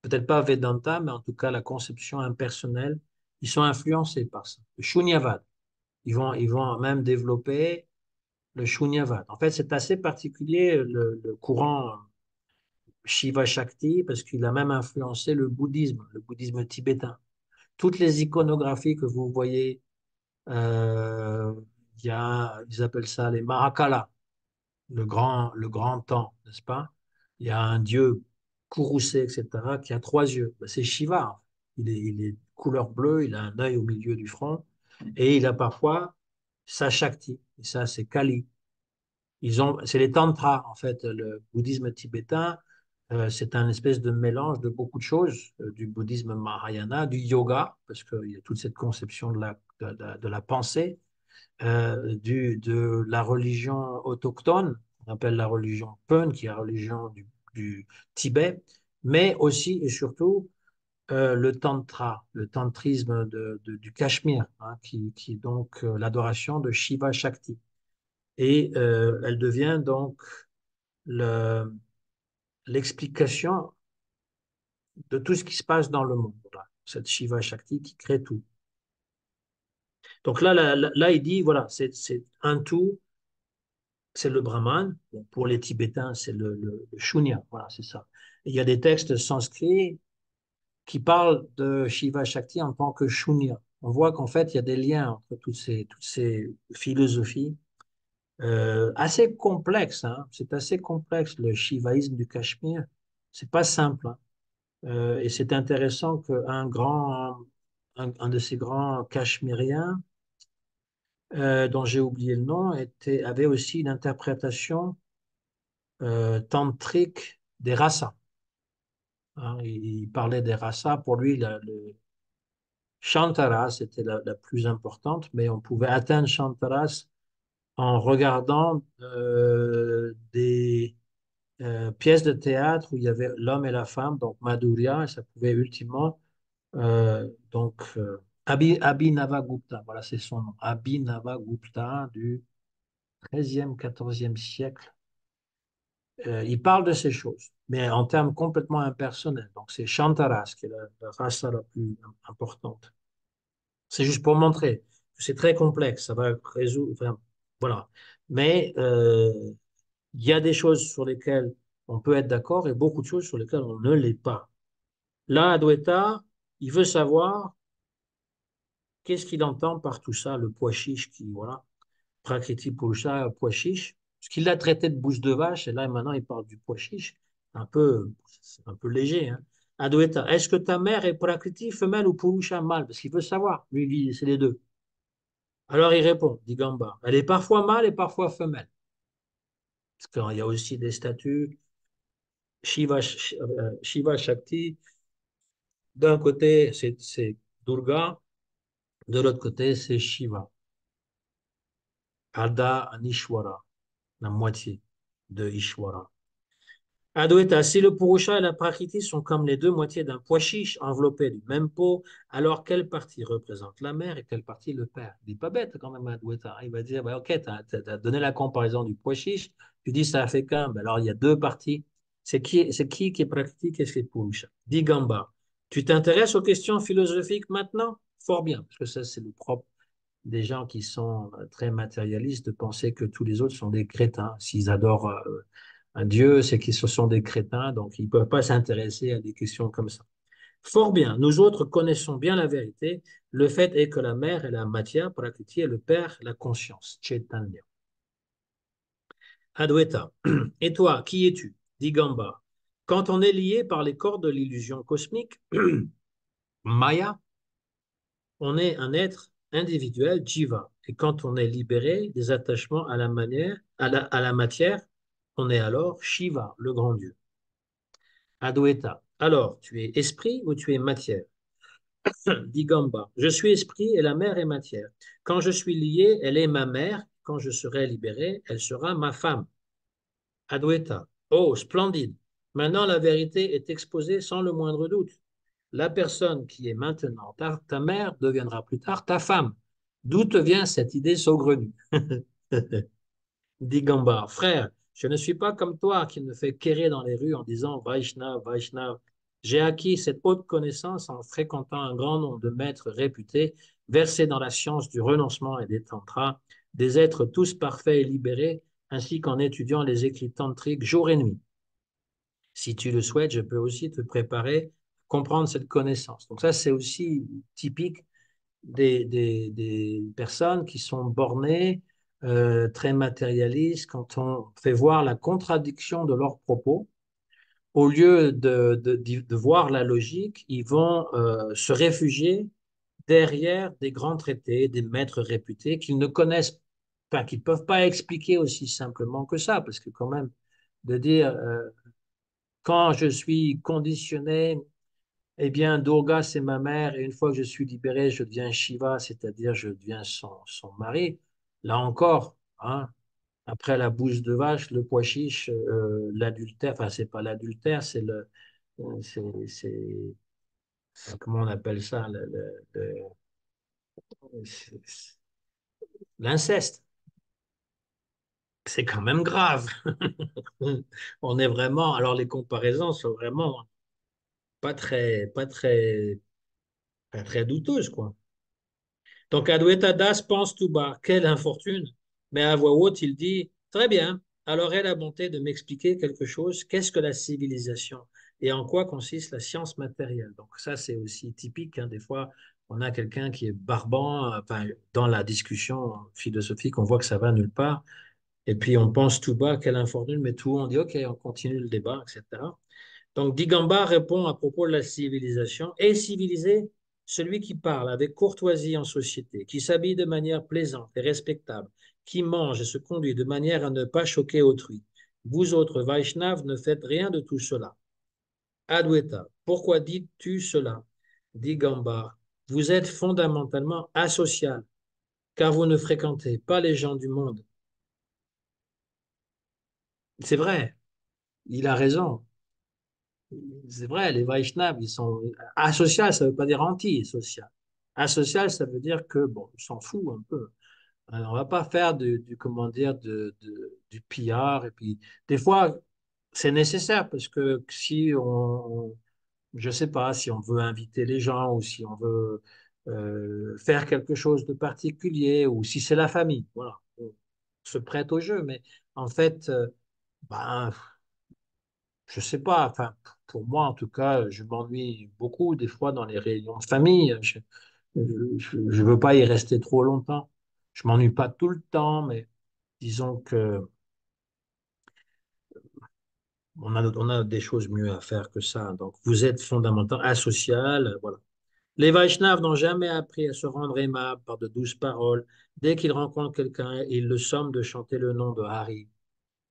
Peut-être pas Vedanta, mais en tout cas la conception impersonnelle, ils sont influencés par ça. Le Shunyavad, ils vont même développer le Shunyavad. En fait, c'est assez particulier le courant Shiva Shakti parce qu'il a même influencé le bouddhisme tibétain. Toutes les iconographies que vous voyez, euh, ils appellent ça les Mahakala, le grand temps, n'est-ce pas? Il y a un dieu courroucé, etc., qui a trois yeux. Ben, c'est Shiva. Il est couleur bleue, il a un œil au milieu du front, et il a parfois sa Shakti. Et ça, c'est Kali. C'est les tantras, en fait. Le bouddhisme tibétain, c'est un espèce de mélange de beaucoup de choses, du bouddhisme Mahayana, du yoga, parce qu'il y a toute cette conception de la pensée, de la religion autochtone, on appelle la religion Pön, qui est la religion du Tibet, mais aussi et surtout le tantra, le tantrisme du Cachemire, hein, qui est donc l'adoration de Shiva Shakti. Et elle devient donc le- l'explication de tout ce qui se passe dans le monde. Voilà. Cette Shiva Shakti qui crée tout. Donc là, il dit, voilà, c'est un tout, c'est le Brahman. Bon, pour les Tibétains, c'est le Shunya. Voilà, c'est ça. Et il y a des textes sanscrits qui parlent de Shiva Shakti en tant que Shunya. On voit qu'en fait, il y a des liens entre toutes ces philosophies assez complexes. Hein. C'est assez complexe, le shivaïsme du Cachemire. C'est pas simple. Hein. Et c'est intéressant un de ces grands cachemiriens, dont j'ai oublié le nom, avait aussi une interprétation tantrique des rasas. Hein. Il parlait des rasas. Pour lui, le Shantaras était la plus importante, mais on pouvait atteindre Shantaras en regardant des pièces de théâtre où il y avait l'homme et la femme, donc Madhurya, et ça pouvait ultimement Abhinavagupta, voilà, c'est son nom. Abhinavagupta du 13e, 14e siècle. Il parle de ces choses, mais en termes complètement impersonnels. Donc, c'est Shantaras qui est la rasa la plus importante. C'est juste pour montrer que c'est très complexe. Ça va résoudre. Enfin, voilà. Mais il y a des choses sur lesquelles on peut être d'accord et beaucoup de choses sur lesquelles on ne l'est pas. Là, Adwaita, il veut savoir qu'est-ce qu'il entend par tout ça, le pois chiche qui, voilà, Prakriti Purusha, pois chiche, parce qu'il l'a traité de bouche de vache, et là maintenant il parle du pois chiche, c'est un peu léger. Hein. Adwaita, est-ce que ta mère est Prakriti femelle ou Purusha mâle? Parce qu'il veut savoir, lui il dit c'est les deux. Alors il répond, dit Gamba, elle est parfois mâle et parfois femelle. Parce qu'il y a aussi des statues Shiva Shakti, d'un côté c'est Durga, de l'autre côté c'est Shiva. Ada Anishwara, la moitié de Ishwara. Adwaita, si le Purusha et la Prakriti sont comme les deux moitiés d'un pois chiche enveloppé du même pot, alors quelle partie représente la mère et quelle partie le père? Il n'est pas bête quand même, Adwaita. Il va dire, bah, ok, tu as donné la comparaison du pois chiche, tu dis ça fait qu'un, ben alors il y a deux parties. C'est qui est Prakriti, qu'est-ce qui est Purusha? Dit Gamba, tu t'intéresses aux questions philosophiques maintenant? Fort bien, parce que ça c'est le propre des gens qui sont très matérialistes de penser que tous les autres sont des crétins. S'ils adorent un Dieu, c'est qu'ils sont des crétins, donc ils ne peuvent pas s'intéresser à des questions comme ça. Fort bien, nous autres connaissons bien la vérité. Le fait est que la mère est la matière, Prakriti, et le père, la conscience, Chaitanya. Adwaita. Et toi, qui es-tu? Dit Gamba. Quand on est lié par les cordes de l'illusion cosmique, Maya, on est un être individuel, Jiva. Et quand on est libéré des attachements à la manière, à la matière, on est alors Shiva, le grand Dieu. Adwaita. Alors, tu es esprit ou tu es matière? Dit Gamba. Je suis esprit et la mer est matière. Quand je suis lié, elle est ma mère. Quand je serai libéré, elle sera ma femme. Adwaita. Oh, splendide. Maintenant, la vérité est exposée sans le moindre doute. La personne qui est maintenant ta mère deviendra plus tard ta femme. D'où te vient cette idée saugrenue? Dit Gamba, frère, je ne suis pas comme toi qui ne fait qu'errer dans les rues en disant Vaishnav, Vaishnav. J'ai acquis cette haute connaissance en fréquentant un grand nombre de maîtres réputés, versés dans la science du renoncement et des tantras, des êtres tous parfaits et libérés, ainsi qu'en étudiant les écrits tantriques jour et nuit. Si tu le souhaites, je peux aussi te préparer à comprendre cette connaissance. Donc ça, c'est aussi typique des personnes qui sont bornées, très matérialistes, quand on fait voir la contradiction de leurs propos, au lieu de voir la logique, ils vont se réfugier derrière des grands traités, des maîtres réputés qu'ils ne connaissent pas, qu'ils ne peuvent pas expliquer aussi simplement que ça, parce que quand même, de dire quand je suis conditionné, eh bien, Durga, c'est ma mère, et une fois que je suis libéré, je deviens Shiva, c'est-à-dire je deviens son mari. Là encore, hein, après la bouse de vache, le pois chiche, l'adultère, enfin, c'est pas l'adultère, c'est comment on appelle ça, c'est- l'inceste. C'est quand même grave. On est vraiment, alors les comparaisons sont vraiment pas très douteuses, quoi. Donc Adwaita Das pense tout bas, quelle infortune. Mais à voix haute, il dit, très bien, alors aie la bonté de m'expliquer quelque chose. Qu'est-ce que la civilisation et en quoi consiste la science matérielle? Donc ça, c'est aussi typique, hein. Des fois, on a quelqu'un qui est barbant, enfin, dans la discussion philosophique, on voit que ça va nulle part. Et puis on pense tout bas, quelle infortune, mais tout, on dit, OK, on continue le débat, etc. Donc, Digamba répond à propos de la civilisation. Est civilisé celui qui parle avec courtoisie en société, qui s'habille de manière plaisante et respectable, qui mange et se conduit de manière à ne pas choquer autrui. Vous autres Vaishnavas ne faites rien de tout cela. Adwaita, pourquoi dis-tu cela? Digamba, vous êtes fondamentalement asocial, car vous ne fréquentez pas les gens du monde. C'est vrai, il a raison. C'est vrai, les Vaishnavas, ils sont asocial, ça ne veut pas dire anti-social. Asocial, ça veut dire que, bon, on s'en fout un peu. On va pas faire comment dire, du pillard. Et puis, des fois, c'est nécessaire parce que si je sais pas, si on veut inviter les gens ou si on veut faire quelque chose de particulier ou si c'est la famille, voilà, on se prête au jeu. Mais en fait, ben, je sais pas, enfin, pour moi en tout cas, je m'ennuie beaucoup des fois dans les réunions de famille. Je veux pas y rester trop longtemps. Je m'ennuie pas tout le temps, mais disons que on a des choses mieux à faire que ça. Donc, vous êtes fondamental, asocial, voilà. Les Vaishnavas n'ont jamais appris à se rendre aimables par de douces paroles. Dès qu'ils rencontrent quelqu'un, ils le somment de chanter le nom de Hari.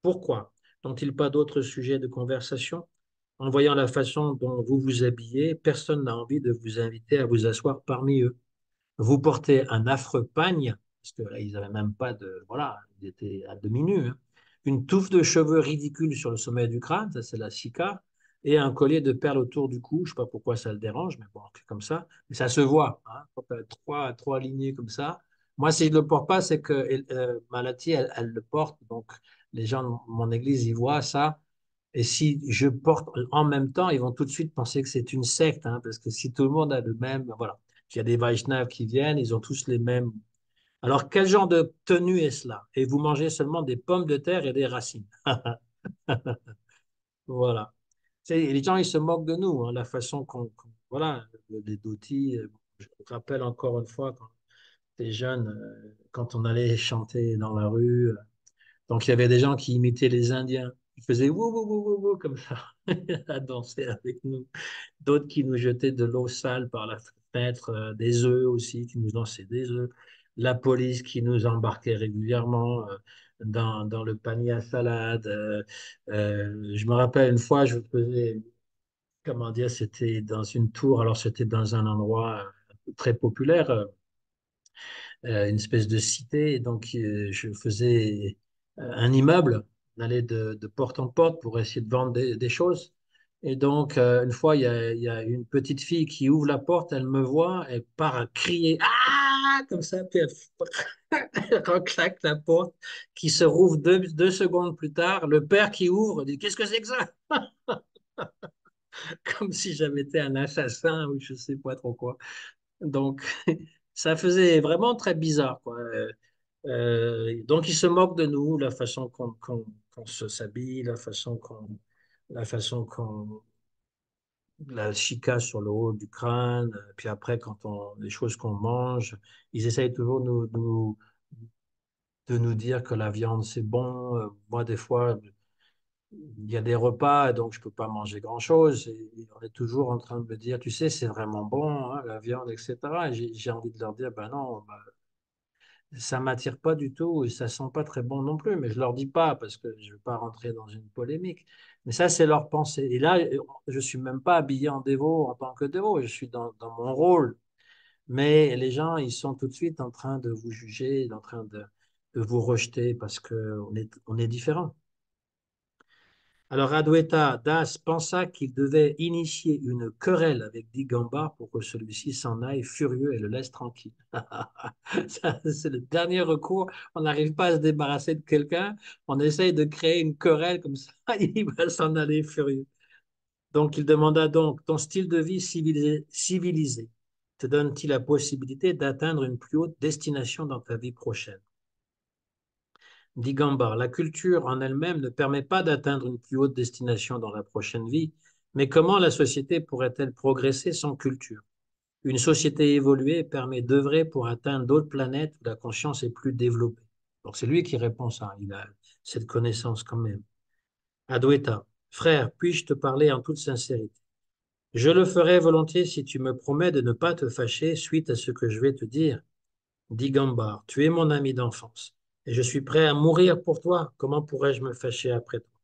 Pourquoi? N'ont-ils pas d'autres sujets de conversation? En voyant la façon dont vous vous habillez, personne n'a envie de vous inviter à vous asseoir parmi eux. Vous portez un affreux pagne, parce qu'ils n'avaient même pas de... Voilà, ils étaient à demi nus, hein. Une touffe de cheveux ridicules sur le sommet du crâne, ça c'est la chica, et un collier de perles autour du cou. Je ne sais pas pourquoi ça le dérange, mais bon, c'est comme ça. Mais ça se voit, hein, quand tu as trois lignées comme ça. Moi, si je ne le porte pas, c'est que Malati, elle le porte. Donc, les gens de mon église, ils voient ça. Et si je porte en même temps, ils vont tout de suite penser que c'est une secte, hein, parce que si tout le monde a le même, voilà. Il y a des Vaishnavas qui viennent, ils ont tous les mêmes. Alors, quel genre de tenue est cela? Et vous mangez seulement des pommes de terre et des racines. Voilà. Les gens, ils se moquent de nous, hein, la façon voilà, les dhotis. Je me rappelle encore une fois, quand j'étais jeune, quand on allait chanter dans la rue, Donc, il y avait des gens qui imitaient les Indiens. Ils faisaient wou, wou, wou, wou, wou, comme ça, à danser avec nous. D'autres qui nous jetaient de l'eau sale par la fenêtre, des œufs aussi, qui nous lançaient des œufs. La police qui nous embarquait régulièrement dans le panier à salade. Je me rappelle une fois, je faisais, comment dire, c'était dans une tour, alors c'était dans un endroit très populaire, une espèce de cité. Et donc, je faisais un immeuble. On allait de porte en porte pour essayer de vendre des choses. Et donc, une fois, il y a une petite fille qui ouvre la porte, elle me voit, elle part à crier «Ah!» comme ça, puis elle, elle reclaque la porte, qui se rouvre 2 secondes plus tard. Le père qui ouvre dit «Qu'est-ce que c'est que ça?» Comme si j'avais été un assassin ou je sais pas trop quoi. Donc, ça faisait vraiment très bizarre, quoi. Donc, ils se moquent de nous, la façon qu'on se s'habille, la façon qu'on la chica sur le haut du crâne, puis après, les choses qu'on mange, ils essayent toujours de nous dire que la viande, c'est bon. Moi, des fois, il y a des repas, donc je peux pas manger grand-chose. Et on est toujours en train de me dire, tu sais, c'est vraiment bon, hein, la viande, etc. Et j'ai envie de leur dire, ben non, ben, ça m'attire pas du tout et ça sent pas très bon non plus. Mais je leur dis pas parce que je veux pas rentrer dans une polémique. Mais ça, c'est leur pensée. Et là, je suis même pas habillé en dévot en tant que dévot. Je suis dans mon rôle. Mais les gens, ils sont tout de suite en train de vous juger, en train de vous rejeter parce que on est différents. Alors Adwaita Das pensa qu'il devait initier une querelle avec Digambar pour que celui-ci s'en aille furieux et le laisse tranquille. Ça, c'est le dernier recours. On n'arrive pas à se débarrasser de quelqu'un. On essaye de créer une querelle comme ça. Il va s'en aller furieux. Donc il demanda donc, ton style de vie civilisé te donne-t-il la possibilité d'atteindre une plus haute destination dans ta vie prochaine? Dit Gambard, la culture en elle-même ne permet pas d'atteindre une plus haute destination dans la prochaine vie, mais comment la société pourrait-elle progresser sans culture? Une société évoluée permet d'œuvrer pour atteindre d'autres planètes où la conscience est plus développée. Donc c'est lui qui répond ça, il a cette connaissance quand même. Adwaita, frère, puis-je te parler en toute sincérité? Je le ferai volontiers si tu me promets de ne pas te fâcher suite à ce que je vais te dire. Dit Gambard, tu es mon ami d'enfance, et je suis prêt à mourir pour toi. Comment pourrais-je me fâcher après toi?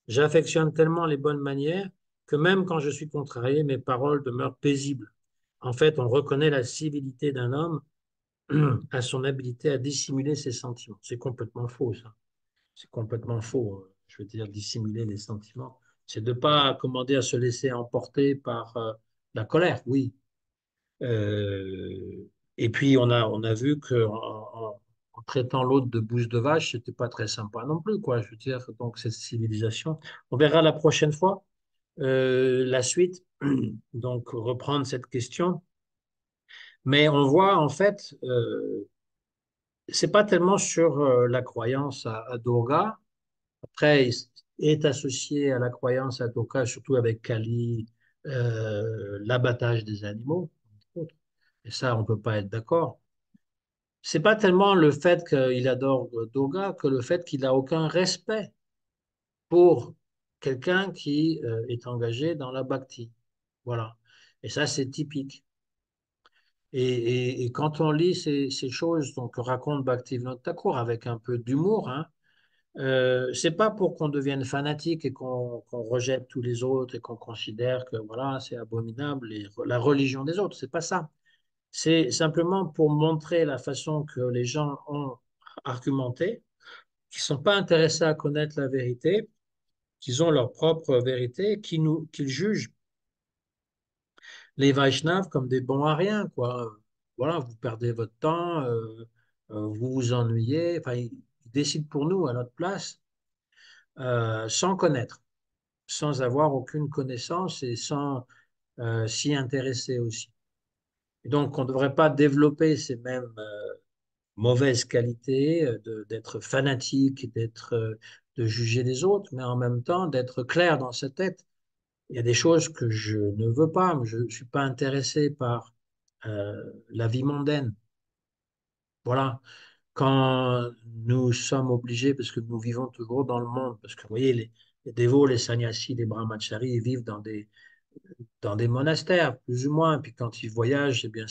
J'affectionne tellement les bonnes manières que même quand je suis contrarié, mes paroles demeurent paisibles. En fait, on reconnaît la civilité d'un homme à son habilité à dissimuler ses sentiments. C'est complètement faux, ça. C'est complètement faux. Je veux dire, dissimuler les sentiments. C'est de ne pas commander à se laisser emporter par la colère, oui. Euh, et puis, on a vu en traitant l'autre de bouse de vache, c'était pas très sympa non plus, quoi. Je veux dire, donc cette civilisation. On verra la prochaine fois la suite, donc reprendre cette question. Mais on voit en fait, c'est pas tellement sur la croyance à Durga. Après, il est associé à la croyance à Durga, surtout avec Kali, l'abattage des animaux, entre autres. Et ça, on peut pas être d'accord. C'est pas tellement le fait qu'il adore Durga que le fait qu'il a aucun respect pour quelqu'un qui est engagé dans la bhakti. Voilà. Et ça, c'est typique. Et quand on lit ces choses donc, que raconte Bhaktivinoda Thakur avec un peu d'humour, hein, c'est pas pour qu'on devienne fanatique et qu'on rejette tous les autres et qu'on considère que voilà, c'est abominable la religion des autres. C'est pas ça. C'est simplement pour montrer la façon que les gens ont argumenté, qu'ils ne sont pas intéressés à connaître la vérité, qu'ils ont leur propre vérité, qu'ils jugent les Vaishnavas comme des bons à rien, quoi. Voilà, vous perdez votre temps, vous vous ennuyez. Enfin, ils décident pour nous à notre place, sans connaître, sans avoir aucune connaissance et sans s'y intéresser aussi. Et donc, on ne devrait pas développer ces mêmes mauvaises qualités, d'être fanatique, de juger les autres, mais en même temps d'être clair dans sa tête. Il y a des choses que je ne veux pas, je ne suis pas intéressé par la vie mondaine. Voilà. quand nous sommes obligés, parce que nous vivons toujours dans le monde, parce que vous voyez, les dévots, les sannyasis, les brahmacharis, ils vivent dans des monastères, plus ou moins. Puis quand ils voyagent, eh bien,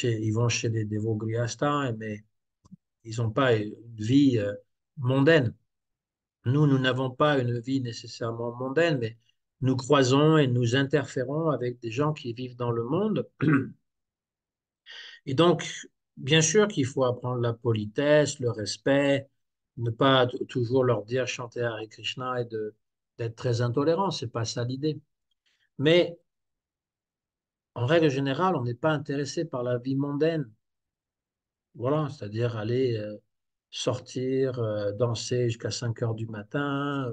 ils vont chez des dévots grihastas, mais ils n'ont pas une vie mondaine. Nous n'avons pas une vie nécessairement mondaine, mais nous croisons et nous interférons avec des gens qui vivent dans le monde. Et donc, bien sûr qu'il faut apprendre la politesse, le respect, ne pas toujours leur dire chanter Hare Krishna et d'être très intolérant, c'est pas ça l'idée. Mais en règle générale, on n'est pas intéressé par la vie mondaine. Voilà, c'est-à-dire aller sortir, danser jusqu'à 5 heures du matin,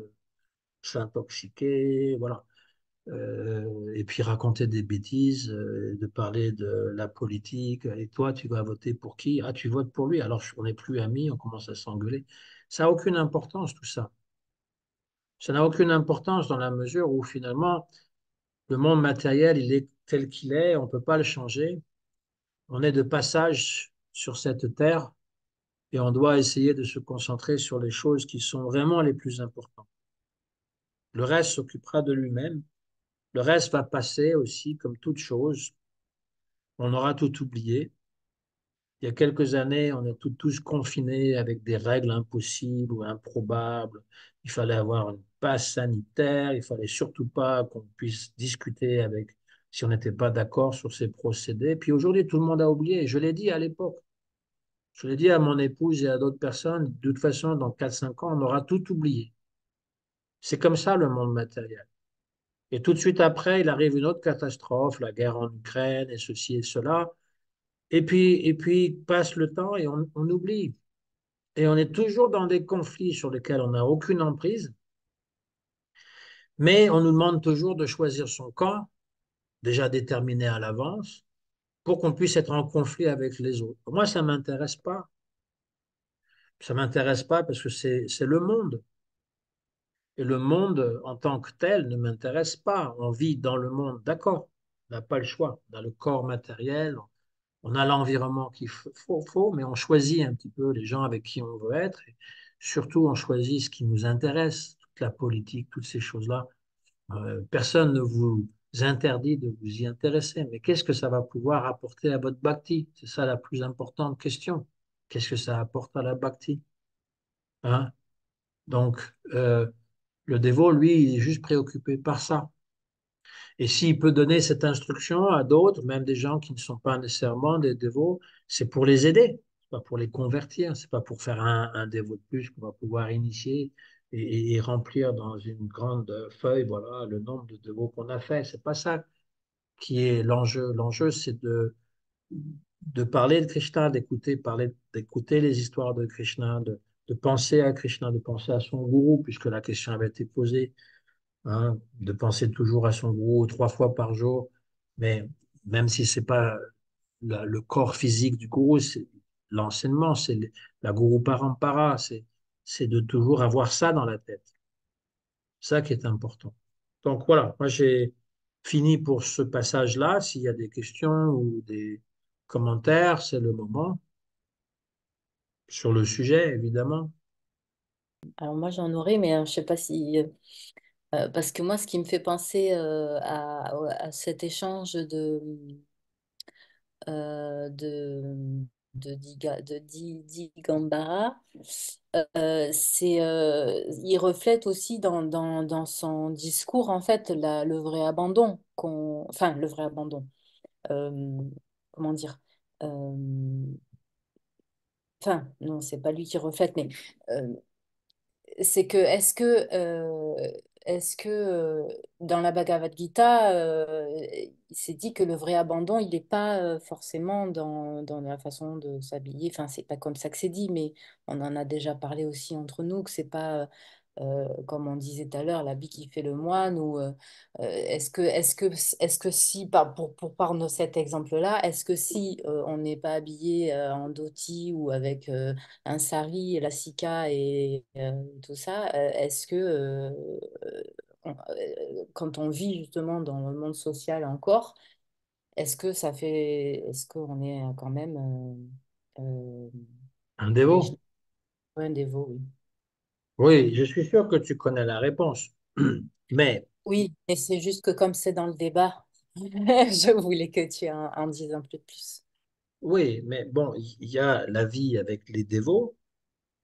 s'intoxiquer, voilà. Et puis raconter des bêtises, de parler de la politique. Et toi, tu vas voter pour qui? Ah, tu votes pour lui. Alors, on n'est plus amis, on commence à s'engueuler. Ça n'a aucune importance, tout ça. Ça n'a aucune importance dans la mesure où finalement, le monde matériel, il est tel qu'il est, on ne peut pas le changer. On est de passage sur cette terre et on doit essayer de se concentrer sur les choses qui sont vraiment les plus importantes. Le reste s'occupera de lui-même. Le reste va passer aussi, comme toute chose. On aura tout oublié. Il y a quelques années, on est tous confinés avec des règles impossibles ou improbables. Il fallait avoir une passe sanitaire. Il fallait surtout pas qu'on puisse discuter avec si on n'était pas d'accord sur ces procédés. Puis aujourd'hui, tout le monde a oublié. Je l'ai dit à l'époque. Je l'ai dit à mon épouse et à d'autres personnes. De toute façon, dans 4 5 ans, on aura tout oublié. C'est comme ça le monde matériel. Et tout de suite après, il arrive une autre catastrophe, la guerre en Ukraine et ceci et cela. Et puis passe le temps et on oublie. Et on est toujours dans des conflits sur lesquels on n'a aucune emprise, mais on nous demande toujours de choisir son camp, déjà déterminé à l'avance, pour qu'on puisse être en conflit avec les autres. Moi, ça ne m'intéresse pas. Ça ne m'intéresse pas parce que c'est le monde. Et le monde en tant que tel ne m'intéresse pas. On vit dans le monde, d'accord, on n'a pas le choix. On a le corps matériel, on a l'environnement qu'il faut, mais on choisit un petit peu les gens avec qui on veut être. Et surtout, on choisit ce qui nous intéresse, toute la politique, toutes ces choses-là. Personne ne vous interdit de vous y intéresser, mais qu'est-ce que ça va pouvoir apporter à votre bhakti? C'est ça la plus importante question. Qu'est-ce que ça apporte à la bhakti? Hein? Donc, le dévot, lui, il est juste préoccupé par ça. Et s'il peut donner cette instruction à d'autres, même des gens qui ne sont pas nécessairement des dévots, c'est pour les aider, c'est pas pour les convertir, c'est pas pour faire un dévot de plus qu'on va pouvoir initier et remplir dans une grande feuille, voilà, le nombre de dévots qu'on a fait. C'est pas ça qui est l'enjeu. L'enjeu, c'est de parler de Krishna, d'écouter les histoires de Krishna, de penser à Krishna, de penser à son gourou, puisque la question avait été posée, hein, de penser toujours à son gourou 3 fois par jour, mais même si c'est pas le corps physique du gourou, c'est l'enseignement, la gourou parampara, c'est de toujours avoir ça dans la tête. C'est ça qui est important. Donc voilà, moi j'ai fini pour ce passage-là. S'il y a des questions ou des commentaires, c'est le moment sur le sujet, évidemment. Alors moi j'en aurais, mais je sais pas si parce que moi ce qui me fait penser à cet échange de Digambara, il reflète aussi dans son discours en fait le vrai abandon enfin le vrai abandon. Euh, comment dire? Euh, Enfin non, c'est pas lui qui reflète, mais euh, c'est que est-ce que dans la Bhagavad Gita, il s'est dit que le vrai abandon, il n'est pas forcément dans la façon de s'habiller. Enfin, c'est pas comme ça que c'est dit, mais on en a déjà parlé aussi entre nous, que c'est pas comme on disait tout à l'heure, l'habit qui fait le moine. Ou est-ce que si, pour prendre cet exemple-là, est-ce que si on n'est pas habillé en dhoti ou avec un sari, la sika et tout ça, est-ce que quand on vit justement dans le monde social encore, est-ce qu'on est quand même Un Vaishnav, dévot? ouais, un dévot, oui. Oui, je suis sûr que tu connais la réponse. Mais Oui, et c'est juste que comme c'est dans le débat, je voulais que tu en dises un peu plus. oui, mais bon, il y a la vie avec les dévots.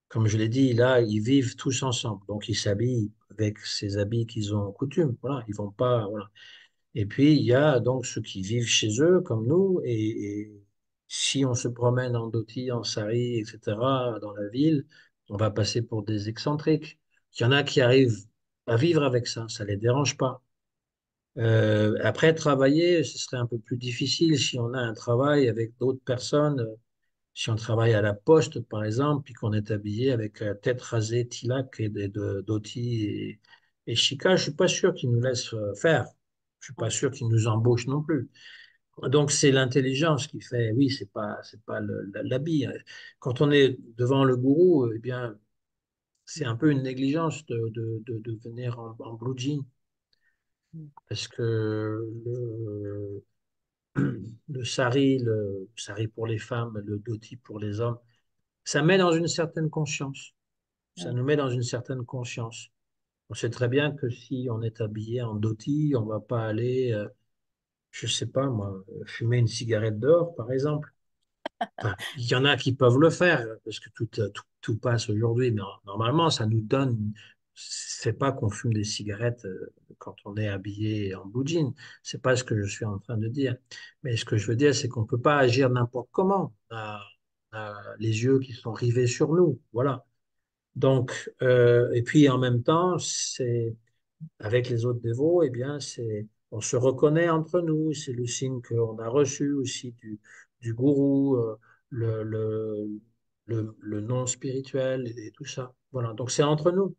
Comme je l'ai dit, là, ils vivent tous ensemble. Donc, ils s'habillent avec ces habits qu'ils ont coutume. Voilà, ils vont pas. Voilà. Et puis, il y a donc ceux qui vivent chez eux, comme nous. Et si on se promène en dhoti, en sari, etc., dans la ville, on va passer pour des excentriques. Il y en a qui arrivent à vivre avec ça ne les dérange pas. Après, travailler, ce serait un peu plus difficile si on a un travail avec d'autres personnes. Si on travaille à la poste, par exemple, puis qu'on est habillé avec tête rasée, tilak et d'oti et chica, je suis pas sûr qu'ils nous laissent faire. Je suis pas Ouais. sûr qu'ils nous embauchent non plus. Donc c'est l'intelligence qui fait. Oui, c'est pas l'habit. Quand on est devant le gourou, eh bien, c'est un peu une négligence de venir en blue jean parce que le sari pour les femmes, le dhoti pour les hommes, ça met dans une certaine conscience. Ça Ouais. nous met dans une certaine conscience. On sait très bien que si on est habillé en dhoti, on va pas aller, je sais pas moi, fumer une cigarette dehors, par exemple. Enfin, il y en a qui peuvent le faire parce que tout passe aujourd'hui, mais normalement, ça nous donne. C'est pas qu'on fume des cigarettes quand on est habillé en blue jean. C'est pas ce que je suis en train de dire. Mais ce que je veux dire, c'est qu'on peut pas agir n'importe comment. On a les yeux qui sont rivés sur nous. Voilà. Donc, et puis en même temps, c'est avec les autres dévots, eh bien, on se reconnaît entre nous. C'est le signe qu'on a reçu aussi du gourou, le nom spirituel et tout ça. Voilà. Donc, c'est entre nous.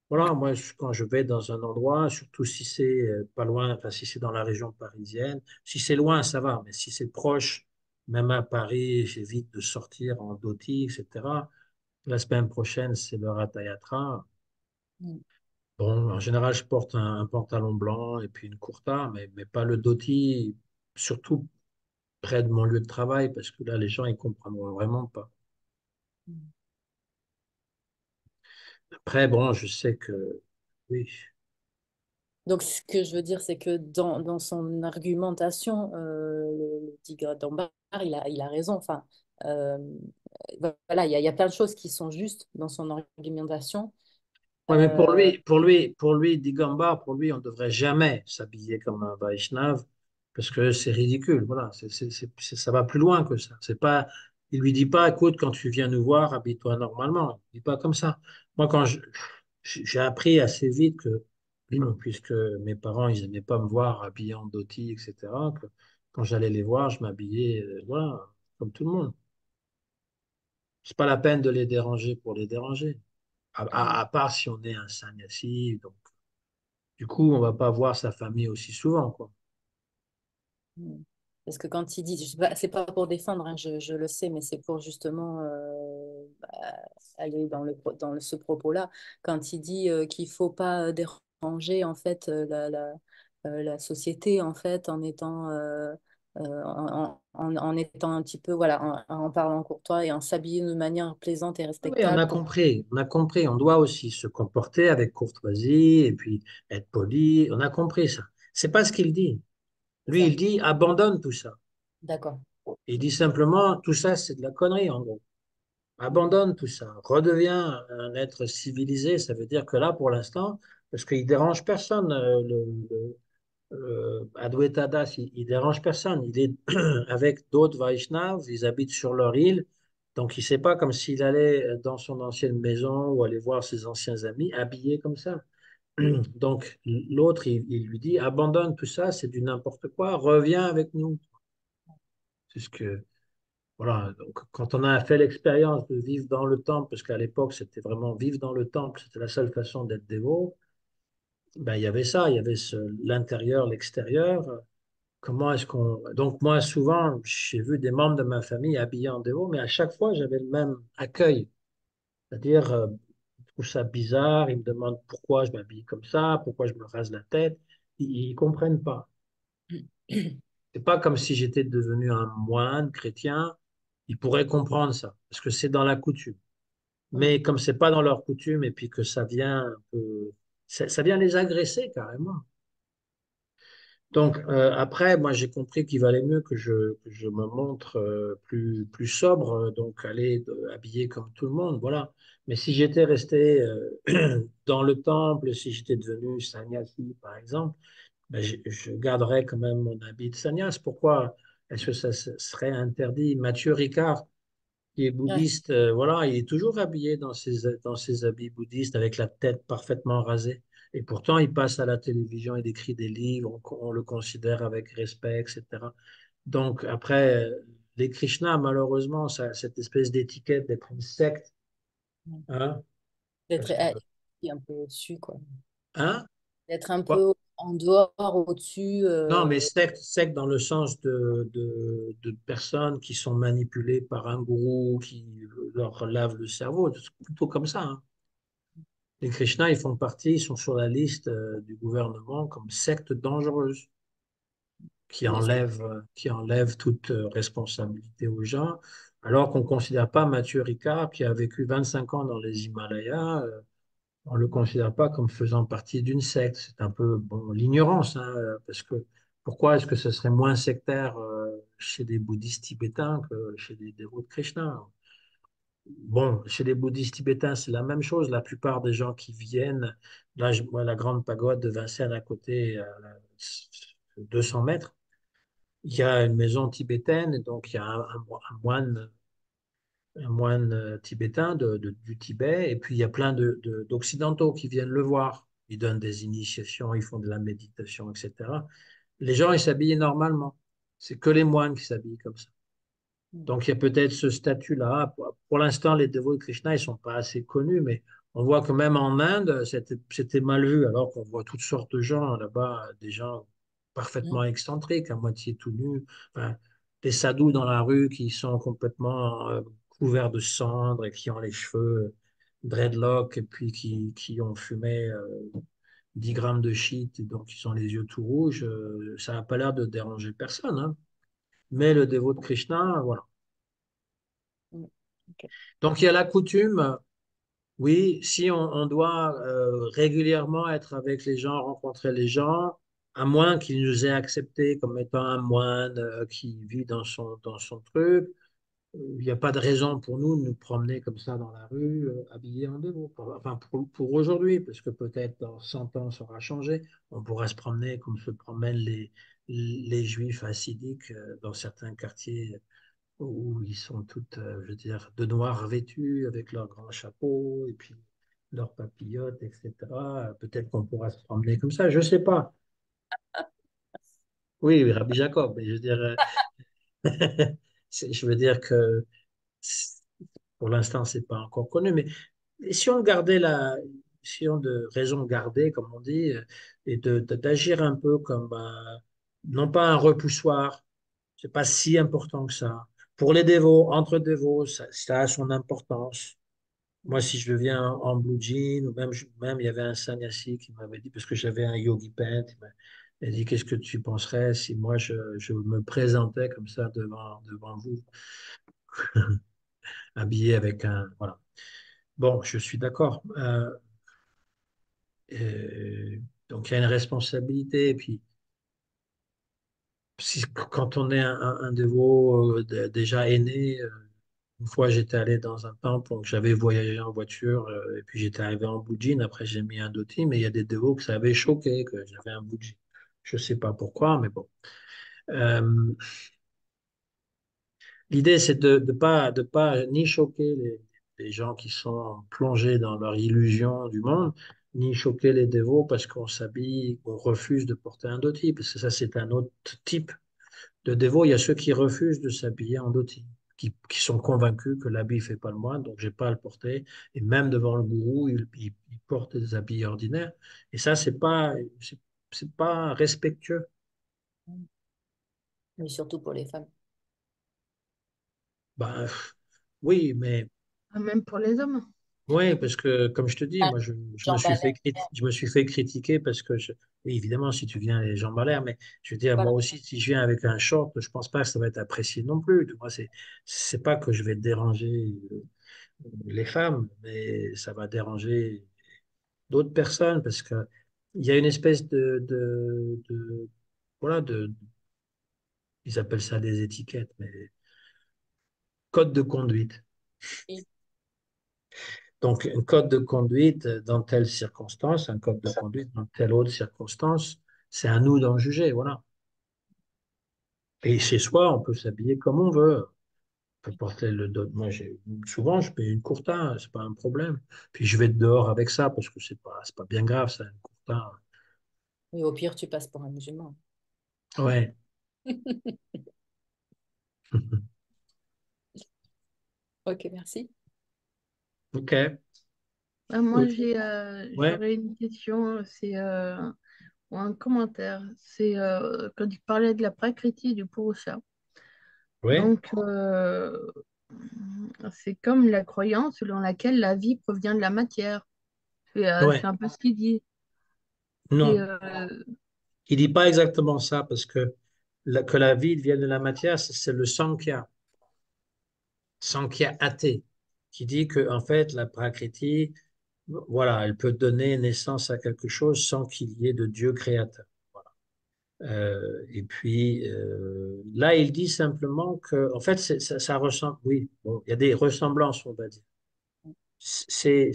Voilà. Moi, quand je vais dans un endroit, surtout si c'est pas loin, enfin, si c'est dans la région parisienne, si c'est loin, ça va. Mais si c'est proche, même à Paris, j'évite de sortir en dhoti, etc. La semaine prochaine, c'est le Ratha Yatra. Mm. Bon, en général, je porte un pantalon blanc et puis une kurta, mais pas le dhoti, surtout près de mon lieu de travail, parce que là, les gens, ils comprendront vraiment pas. Mm. Après, bon, je sais que, oui, Donc, ce que je veux dire, c'est que dans son argumentation, le tigre d'Ambar, il a raison. Enfin, euh, voilà, il y a plein de choses qui sont justes dans son argumentation. ouais, mais Euh, pour lui, Digamba, pour lui, on ne devrait jamais s'habiller comme un Vaishnav parce que c'est ridicule. Voilà, ça va plus loin que ça. C'est pas, il lui dit pas, écoute, quand tu viens nous voir, habille-toi normalement. Il dit pas comme ça. Moi, j'ai appris assez vite que, puisque mes parents, ils n'aimaient pas me voir habillé en dhoti, etc., que quand j'allais les voir, je m'habillais, voilà, comme tout le monde. C'est pas la peine de les déranger pour les déranger. À part si on est un sannyasi, donc du coup, on va pas voir sa famille aussi souvent, quoi. Mm. Parce que quand il dit, c'est pas pour défendre, hein, je le sais, mais c'est pour justement aller ce propos-là. Quand il dit qu'il faut pas déranger en fait la société en fait en étant en étant un petit peu voilà en parlant courtois et en s'habiller de manière plaisante et Oui, on a respectable pour compris, on a compris. On doit aussi se comporter avec courtoisie et puis être poli. On a compris ça. C'est pas ce qu'il dit. Lui, ça. il dit abandonne tout ça. D'accord. Il dit simplement tout ça, c'est de la connerie, en gros. Abandonne tout ça. Redeviens un être civilisé. Ça veut dire que là, pour l'instant, parce qu'il dérange personne, Adwaita Das, il dérange personne. Il est avec d'autres Vaishnavas, ils habitent sur leur île. Donc, il ne sait pas comme s'il allait dans son ancienne maison ou aller voir ses anciens amis habillé comme ça. Donc, l'autre, il lui dit, abandonne tout ça, c'est du n'importe quoi, reviens avec nous. C'est ce que, voilà. Donc, quand on a fait l'expérience de vivre dans le temple, parce qu'à l'époque, c'était vraiment vivre dans le temple, c'était la seule façon d'être dévot, ben, il y avait ça, il y avait l'intérieur, l'extérieur. Comment est-ce qu'on... Donc moi, souvent, j'ai vu des membres de ma famille habillés en dévot, mais à chaque fois, j'avais le même accueil. C'est-à-dire, ils trouvent ça bizarre, ils me demandent pourquoi je m'habille comme ça, pourquoi je me rase la tête. Ils comprennent pas. C'est pas comme si j'étais devenu un moine chrétien. Ils pourraient comprendre ça, parce que c'est dans la coutume. Mm. Mais comme c'est pas dans leur coutume, et puis que ça vient un peu, ça vient les agresser carrément. Donc après, moi j'ai compris qu'il valait mieux que je me montre plus sobre, donc aller habillé comme tout le monde, voilà. Mais si j'étais resté dans le temple, si j'étais devenu sannyasi par exemple, ben, je garderais quand même mon habit de sannyas. Pourquoi est-ce que ça serait interdit? Mathieu Ricard, qui est Ouais. bouddhiste, voilà, il est toujours habillé dans ses habits bouddhistes avec la tête parfaitement rasée. Et pourtant, il passe à la télévision, il écrit des livres, on le considère avec respect, etc. Donc, après, les Krishna, malheureusement, ça, cette espèce d'étiquette d'être une secte, Mm. hein, D'être parce que, un peu au-dessus, quoi. hein, D'être un quoi? peu en dehors, au-dessus. Non, mais secte dans le sens de personnes qui sont manipulées par un gourou qui leur lave le cerveau, c'est plutôt comme ça, hein. Les Krishna, ils font partie, ils sont sur la liste du gouvernement comme secte dangereuse Mais je- qui enlève toute responsabilité aux gens, alors qu'on ne considère pas Mathieu Ricard, qui a vécu 25 ans dans les Himalayas, on ne le considère pas comme faisant partie d'une secte. C'est un peu bon, l'ignorance, hein, parce que pourquoi est-ce que ce serait moins sectaire chez des bouddhistes tibétains que chez des dévots de Krishna? Bon, chez les bouddhistes tibétains, c'est la même chose. La plupart des gens qui viennent, là, je vois la grande pagode de Vincennes à côté, à 200 mètres, il y a une maison tibétaine, et donc il y a un moine tibétain du Tibet, et puis il y a plein d'Occidentaux qui viennent le voir. Ils donnent des initiations, ils font de la méditation, etc. Les gens, ils s'habillent normalement. C'est que les moines qui s'habillent comme ça. Donc, il y a peut-être ce statut-là. Pour l'instant, les dévots de Krishna, ils ne sont pas assez connus, mais on voit que même en Inde, c'était mal vu, alors qu'on voit toutes sortes de gens là-bas, des gens Mm. parfaitement excentriques, à moitié tout nus, enfin, des sadhus dans la rue qui sont complètement couverts de cendres et qui ont les cheveux dreadlock et puis qui ont fumé 10 grammes de shit, et donc ils ont les yeux tout rouges. Ça n'a pas l'air de déranger personne, hein. Mais le dévot de Krishna, voilà. Mm. Ok. Donc il y a la coutume, oui, si on doit régulièrement être avec les gens, rencontrer les gens, à moins qu'ils nous aient acceptés comme étant un moine qui vit dans son truc, il n'y a pas de raison pour nous de nous promener comme ça dans la rue, habillés en dévot. Enfin, pour aujourd'hui, parce que peut-être dans 100 ans, ça aura changé. On pourra se promener comme se promènent les juifs hassidiques dans certains quartiers où ils sont toutes, je veux dire, de noir vêtus avec leurs grands chapeaux et puis leurs papillotes, etc. Peut-être qu'on pourra se promener comme ça, je ne sais pas. Oui, oui, Rabbi Jacob, mais je veux dire, je veux dire que pour l'instant, c'est pas encore connu, mais si on gardait si on de raison garder, comme on dit, et d'agir un peu comme, non pas un repoussoir, c'est pas si important que ça. Pour les dévots, entre dévots, ça a son importance. Moi, si je viens en blue jean, ou même il y avait un sannyasi qui m'avait dit, parce que j'avais un yogi pant, il m'a dit, qu'est-ce que tu penserais si moi je me présentais comme ça devant vous, habillé avec un... Voilà. Bon, je suis d'accord. Donc, il y a une responsabilité. Et puis, quand on est un dévot déjà aîné, une fois, j'étais allé dans un temple, donc j'avais voyagé en voiture, et puis j'étais arrivé en blue jean. Après, j'ai mis un dhoti, mais il y a des dévots que ça avait choqué que j'avais un blue jean. Je ne sais pas pourquoi, mais bon. Euh, L'idée, c'est de pas ni choquer les gens qui sont plongés dans leur illusion du monde, ni choquer les dévots parce qu'on s'habille, qu'on refuse de porter un dhoti, parce que ça, c'est un autre type de dévots. Il y a ceux qui refusent de s'habiller en dhoti, qui sont convaincus que l'habit ne fait pas le moine, donc j'ai pas à le porter. Et même devant le gourou, ils portent des habits ordinaires. Et ça, c'est pas respectueux. Mm. Mais surtout pour les femmes. Ben, oui, mais Ah, même pour les hommes. Oui, parce que, comme je te dis, Ah, moi, Jean Balin. je me suis fait critiquer parce que, oui, évidemment, si tu viens les jambes en l'air, mais je veux dire, moi Voilà. aussi, si je viens avec un short, je pense pas que ça va être apprécié non plus. Moi, c'est pas que je vais déranger les femmes, mais ça va déranger d'autres personnes parce que il y a une espèce voilà, ils appellent ça des étiquettes, mais code de conduite. Oui, Donc, un code de conduite dans telle circonstance, un code de conduite dans telle autre circonstance, c'est à nous d'en juger, voilà. Et chez soi, on peut s'habiller comme on veut. On peut porter le dos. Moi, souvent, je mets une courta, c'est pas un problème. Puis je vais dehors avec ça parce que c'est pas bien grave, ça, une courta. oui, au pire, tu passes pour un musulman. Ouais. Ok, merci. Ok. Moi, Ok. Ouais. j'aurais une question, ou un commentaire. C'est quand tu parlais de la prakriti du Purusha. Ouais. Donc, c'est comme la croyance selon laquelle la vie provient de la matière. C'est Ouais. un peu ce qu'il dit. C'est, Non. Il dit pas exactement ça parce que que la vie vienne de la matière, c'est le Sankhya. Sankhya athée, qui dit que en fait la Prakriti, voilà, elle peut donner naissance à quelque chose sans qu'il y ait de Dieu créateur. Et puis là, il dit simplement que, en fait, ça ressemble, oui, bon, il y a des ressemblances, on va dire. C'est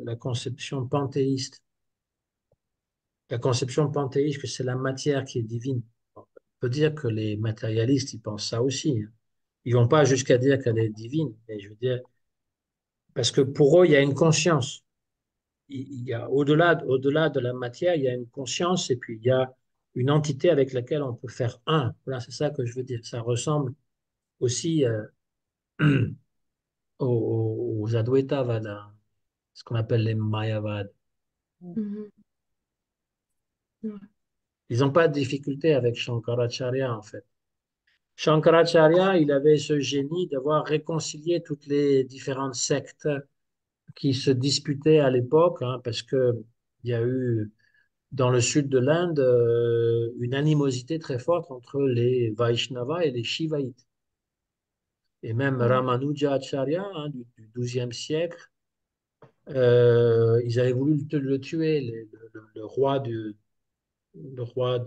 la conception panthéiste. La conception panthéiste que c'est la matière qui est divine. On peut dire que les matérialistes, ils pensent ça aussi, hein. Ils vont pas jusqu'à dire qu'elle est divine, mais je veux dire, parce que pour eux, il y a une conscience. Il y a au-delà de la matière, il y a une conscience et puis il y a une entité avec laquelle on peut faire un. Voilà, c'est ça que je veux dire. Ça ressemble aussi aux Advaita Vada, ce qu'on appelle les Mayavad. mhm, ouais. Ils n'ont pas de difficulté avec Shankaracharya, en fait. Shankaracharya, il avait ce génie d'avoir réconcilié toutes les différentes sectes qui se disputaient à l'époque, hein, parce que il y a eu dans le sud de l'Inde une animosité très forte entre les Vaishnavas et les Shivaïtes. Et même Mhm, Ramanujacharya, hein, du XIIe siècle, ils avaient voulu le tuer, le roi, le roi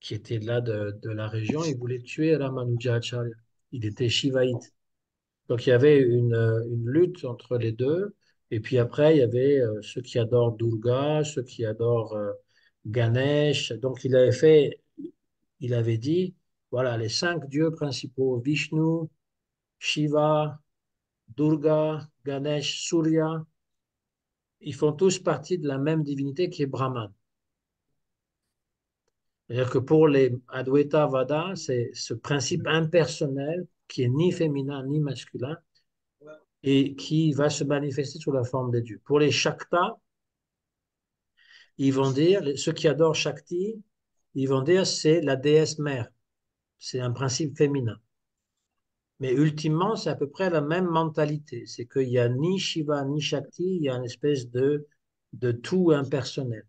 qui était là de la région, ils voulaient tuer Ramanujacharya. Il était Shivaïte. Donc il y avait une lutte entre les deux. Et puis après, il y avait ceux qui adorent Durga, ceux qui adorent Ganesh. Donc il avait dit, voilà, les cinq dieux principaux, Vishnu, Shiva, Durga, Ganesh, Surya, ils font tous partie de la même divinité qui est Brahman. C'est-à-dire que pour les Advaita Vada, c'est ce principe impersonnel qui est ni féminin ni masculin et qui va se manifester sous la forme des dieux. Pour les Shakta, ils vont dire, ceux qui adorent Shakti, ils vont dire c'est la déesse mère. C'est un principe féminin. Mais ultimement, c'est à peu près la même mentalité. C'est qu'il n'y a ni Shiva ni Shakti, il y a une espèce de tout impersonnel.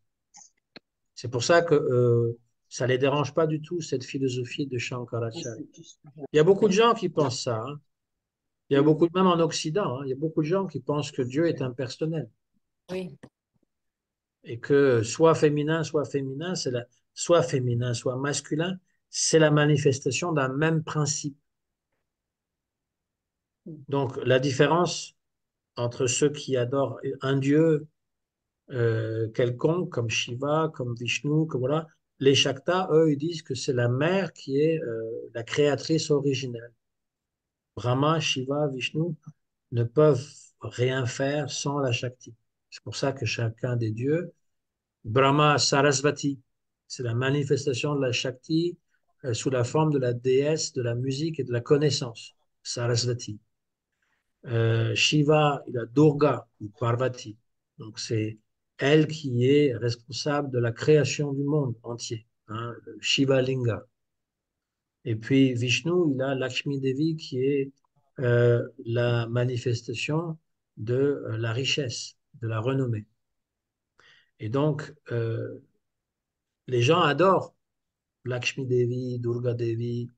C'est pour ça que ça ne les dérange pas du tout, cette philosophie de Shankaracharya. Il y a beaucoup de gens qui pensent ça, hein. Il y a beaucoup, même en Occident, hein, il y a beaucoup de gens qui pensent que Dieu est impersonnel. Oui. Et que soit féminin, soit féminin, soit masculin, c'est la manifestation d'un même principe. Donc, la différence entre ceux qui adorent un dieu quelconque, comme Shiva, comme Vishnu, que voilà, les Shaktas, eux, ils disent que c'est la mère qui est la créatrice originelle. Brahma, Shiva, Vishnu ne peuvent rien faire sans la Shakti. C'est pour ça que chacun des dieux, Brahma Sarasvati, c'est la manifestation de la Shakti sous la forme de la déesse de la musique et de la connaissance, Sarasvati. Shiva, il a Durga ou Parvati. Donc c'est elle qui est responsable de la création du monde entier, hein, le Shiva Linga. Et puis Vishnu, il a Lakshmi Devi qui est la manifestation de la richesse, de la renommée. Et donc, les gens adorent Lakshmi Devi, Durga Devi,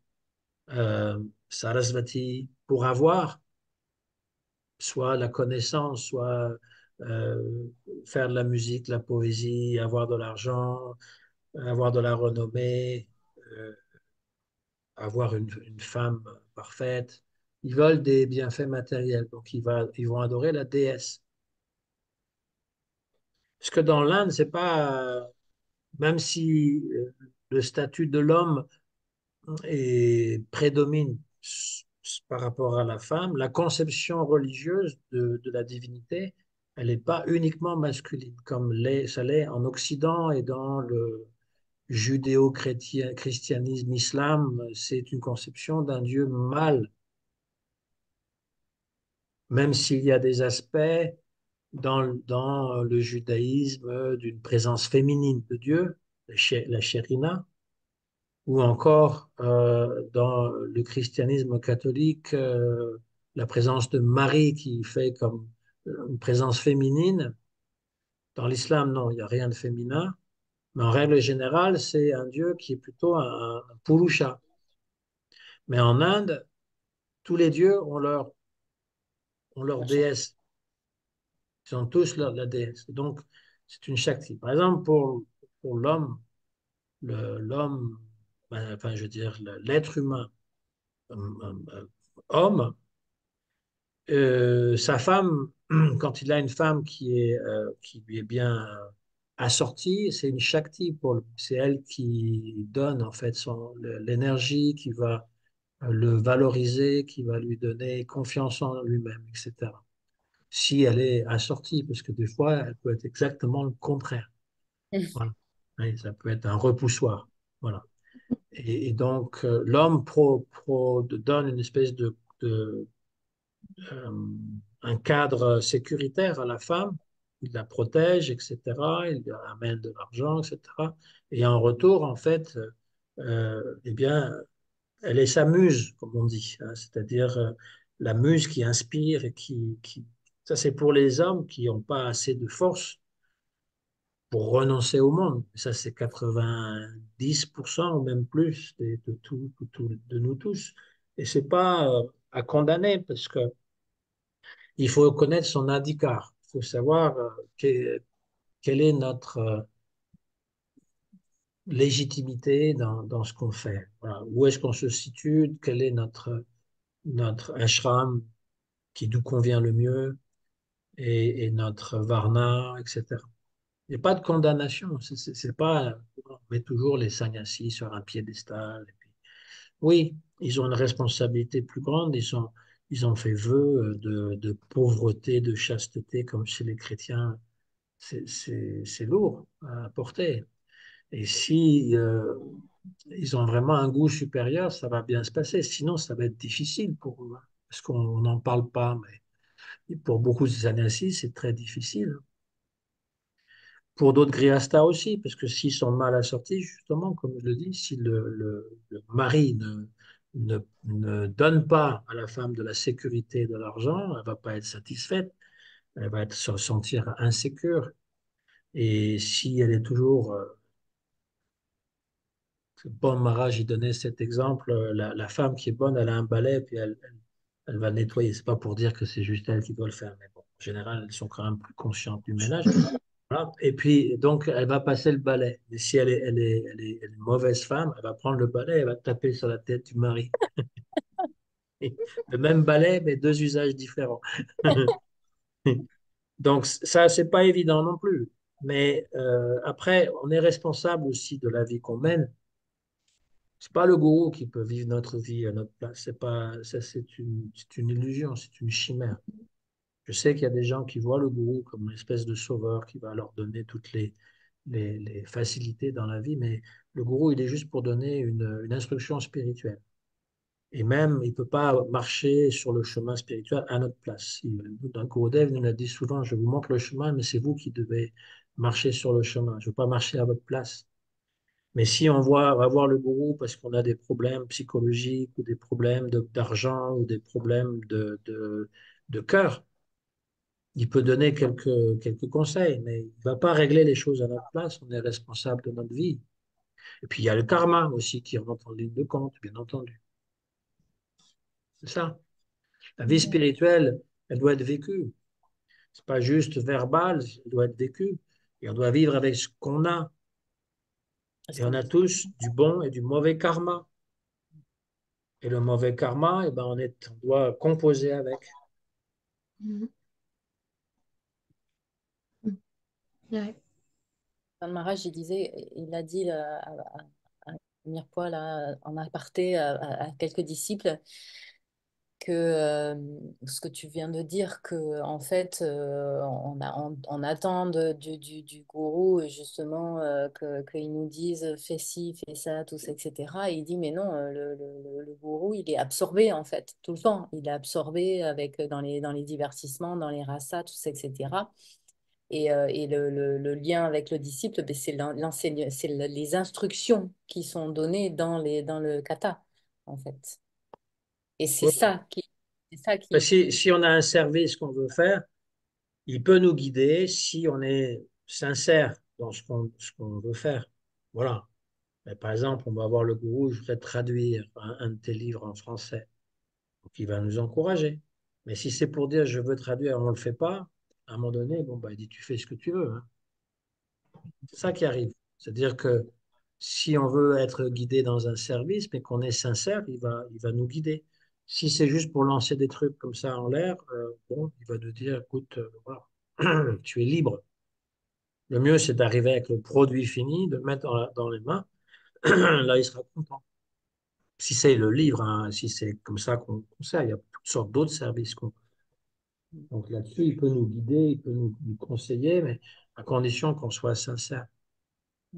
Sarasvati, pour avoir soit la connaissance, soit euh, faire de la musique, de la poésie, avoir de l'argent, avoir de la renommée, euh, avoir une femme parfaite. Ils veulent des bienfaits matériels, donc ils vont adorer la déesse. Parce que dans l'Inde, c'est pas, même si le statut de l'homme prédomine par rapport à la femme, la conception religieuse de la divinité, elle n'est pas uniquement masculine, comme ça l'est en Occident et dans le judéo-christianisme, islam, c'est une conception d'un Dieu mâle, même s'il y a des aspects dans le judaïsme d'une présence féminine de Dieu, la Shérina, ou encore dans le christianisme catholique, la présence de Marie qui fait comme une présence féminine. Dans l'islam, non, il n'y a rien de féminin, mais en règle générale, c'est un Dieu qui est plutôt un Purusha. Mais en Inde, tous les dieux ont leur Machin. déesse. Ils ont tous la déesse. Donc, c'est une Shakti. Par exemple, pour l'homme, l'homme, enfin, je veux dire, l'être humain, homme, sa femme, quand il a une femme qui lui est bien assortie, c'est une Shakti pour lui. C'est elle qui donne en fait l'énergie, qui va le valoriser, qui va lui donner confiance en lui-même, etc. Si elle est assortie, parce que des fois, elle peut être exactement le contraire. Voilà. Oui, ça peut être un repoussoir. Voilà. Et donc, l'homme donne une espèce euh, un cadre sécuritaire à la femme, il la protège, etc., il lui amène de l'argent, etc. Et en retour, en fait, eh bien, elle est sa muse, comme on dit, hein, c'est-à-dire la muse qui inspire et ça c'est pour les hommes qui n'ont pas assez de force pour renoncer au monde. Ça c'est 90% ou même plus de nous tous. Et c'est pas à condamner parce que il faut connaître son handicap. Il faut savoir quelle est notre légitimité dans ce qu'on fait. Voilà. Où est-ce qu'on se situe? Quel est notre ashram qui nous convient le mieux et notre varna, etc. Il n'y a pas de condamnation. C'est pas, on met toujours les sannyasis sur un piédestal. Et puis, oui, ils ont une responsabilité plus grande. Ils ont fait vœu de pauvreté, de chasteté, comme chez les chrétiens. C'est lourd à porter. Et si ils ont vraiment un goût supérieur, ça va bien se passer. Sinon, ça va être difficile pour eux, hein, parce qu'on n'en parle pas. Mais pour beaucoup de sannyasis, c'est très difficile. Pour d'autres grihastas aussi, parce que s'ils sont mal assortis, justement, comme je le dis, si le mari ne donne pas à la femme de la sécurité et de l'argent, elle va pas être satisfaite, elle va se sentir insécure. Et si elle est toujours Paul Marat, j'ai donné cet exemple. La femme qui est bonne, elle a un balai, puis elle va nettoyer. C'est pas pour dire que c'est juste elle qui doit le faire, mais bon, en général, elles sont quand même plus conscientes du ménage. Voilà. Et puis, donc, elle va passer le balai. Mais si elle est une mauvaise femme, elle va prendre le balai, elle va taper sur la tête du mari. Le même balai, mais deux usages différents. Donc, ça, c'est pas évident non plus. Mais après, on est responsable aussi de la vie qu'on mène. C'est pas le gourou qui peut vivre notre vie à notre place. C'est pas, ça, c'est une illusion, c'est une chimère. Je sais qu'il y a des gens qui voient le gourou comme une espèce de sauveur qui va leur donner toutes les facilités dans la vie, mais le gourou, il est juste pour donner une instruction spirituelle. Et même, il ne peut pas marcher sur le chemin spirituel à notre place. Dans Gurudev nous l'a dit souvent, je vous montre le chemin, mais c'est vous qui devez marcher sur le chemin. Je ne veux pas marcher à votre place. Mais si va voir le gourou parce qu'on a des problèmes psychologiques ou des problèmes d'argent ou des problèmes de cœur, Il peut donner quelques conseils, mais il ne va pas régler les choses à notre place. On est responsable de notre vie. Et puis il y a le karma aussi qui rentre en ligne de compte, bien entendu. C'est ça. La vie Mhm. spirituelle, elle doit être vécue. C'est pas juste verbal, elle doit être vécue. Et on doit vivre avec ce qu'on a. Parce Et on qu'on a est... tous du bon et du mauvais karma. Et le mauvais karma, eh ben, on doit composer avec. Mhm. Mhm. Ouais. Dans le Maharaj, il disait, il a dit à Mirepoix, là, en aparté à quelques disciples, que ce que tu viens de dire, que en fait, on attend du gourou justement qu'il nous dise fais ci, fais ça, tout ça, etc. Et il dit mais non, le gourou, il est absorbé en fait, tout le temps. Il est absorbé avec, dans les divertissements, dans les rasas, tout ça, etc. Et le lien avec le disciple, ben, c'est les instructions qui sont données dans le kata, en fait. Et c'est ça Ben, qui, si on a un service qu'on veut faire, il peut nous guider si on est sincère dans ce qu'on veut faire. Voilà. Mais par exemple, on va voir le gourou, je voudrais traduire un de tes livres en français. Donc, il va nous encourager. Mais si c'est pour dire je veux traduire et on ne le fait pas, à un moment donné, bon, bah, il dit tu fais ce que tu veux, hein. C'est ça qui arrive. C'est-à-dire que si on veut être guidé dans un service, mais qu'on est sincère, il va nous guider. Si c'est juste pour lancer des trucs comme ça en l'air, bon, il va nous dire, écoute, voilà, tu es libre. Le mieux, c'est d'arriver avec le produit fini, de le mettre dans les mains. Là, il sera content. Si c'est le livre, hein, si c'est comme ça qu'on sert, il y a toutes sortes d'autres services qu'on. Donc là-dessus, il peut nous guider, il peut nous conseiller, mais à condition qu'on soit sincère.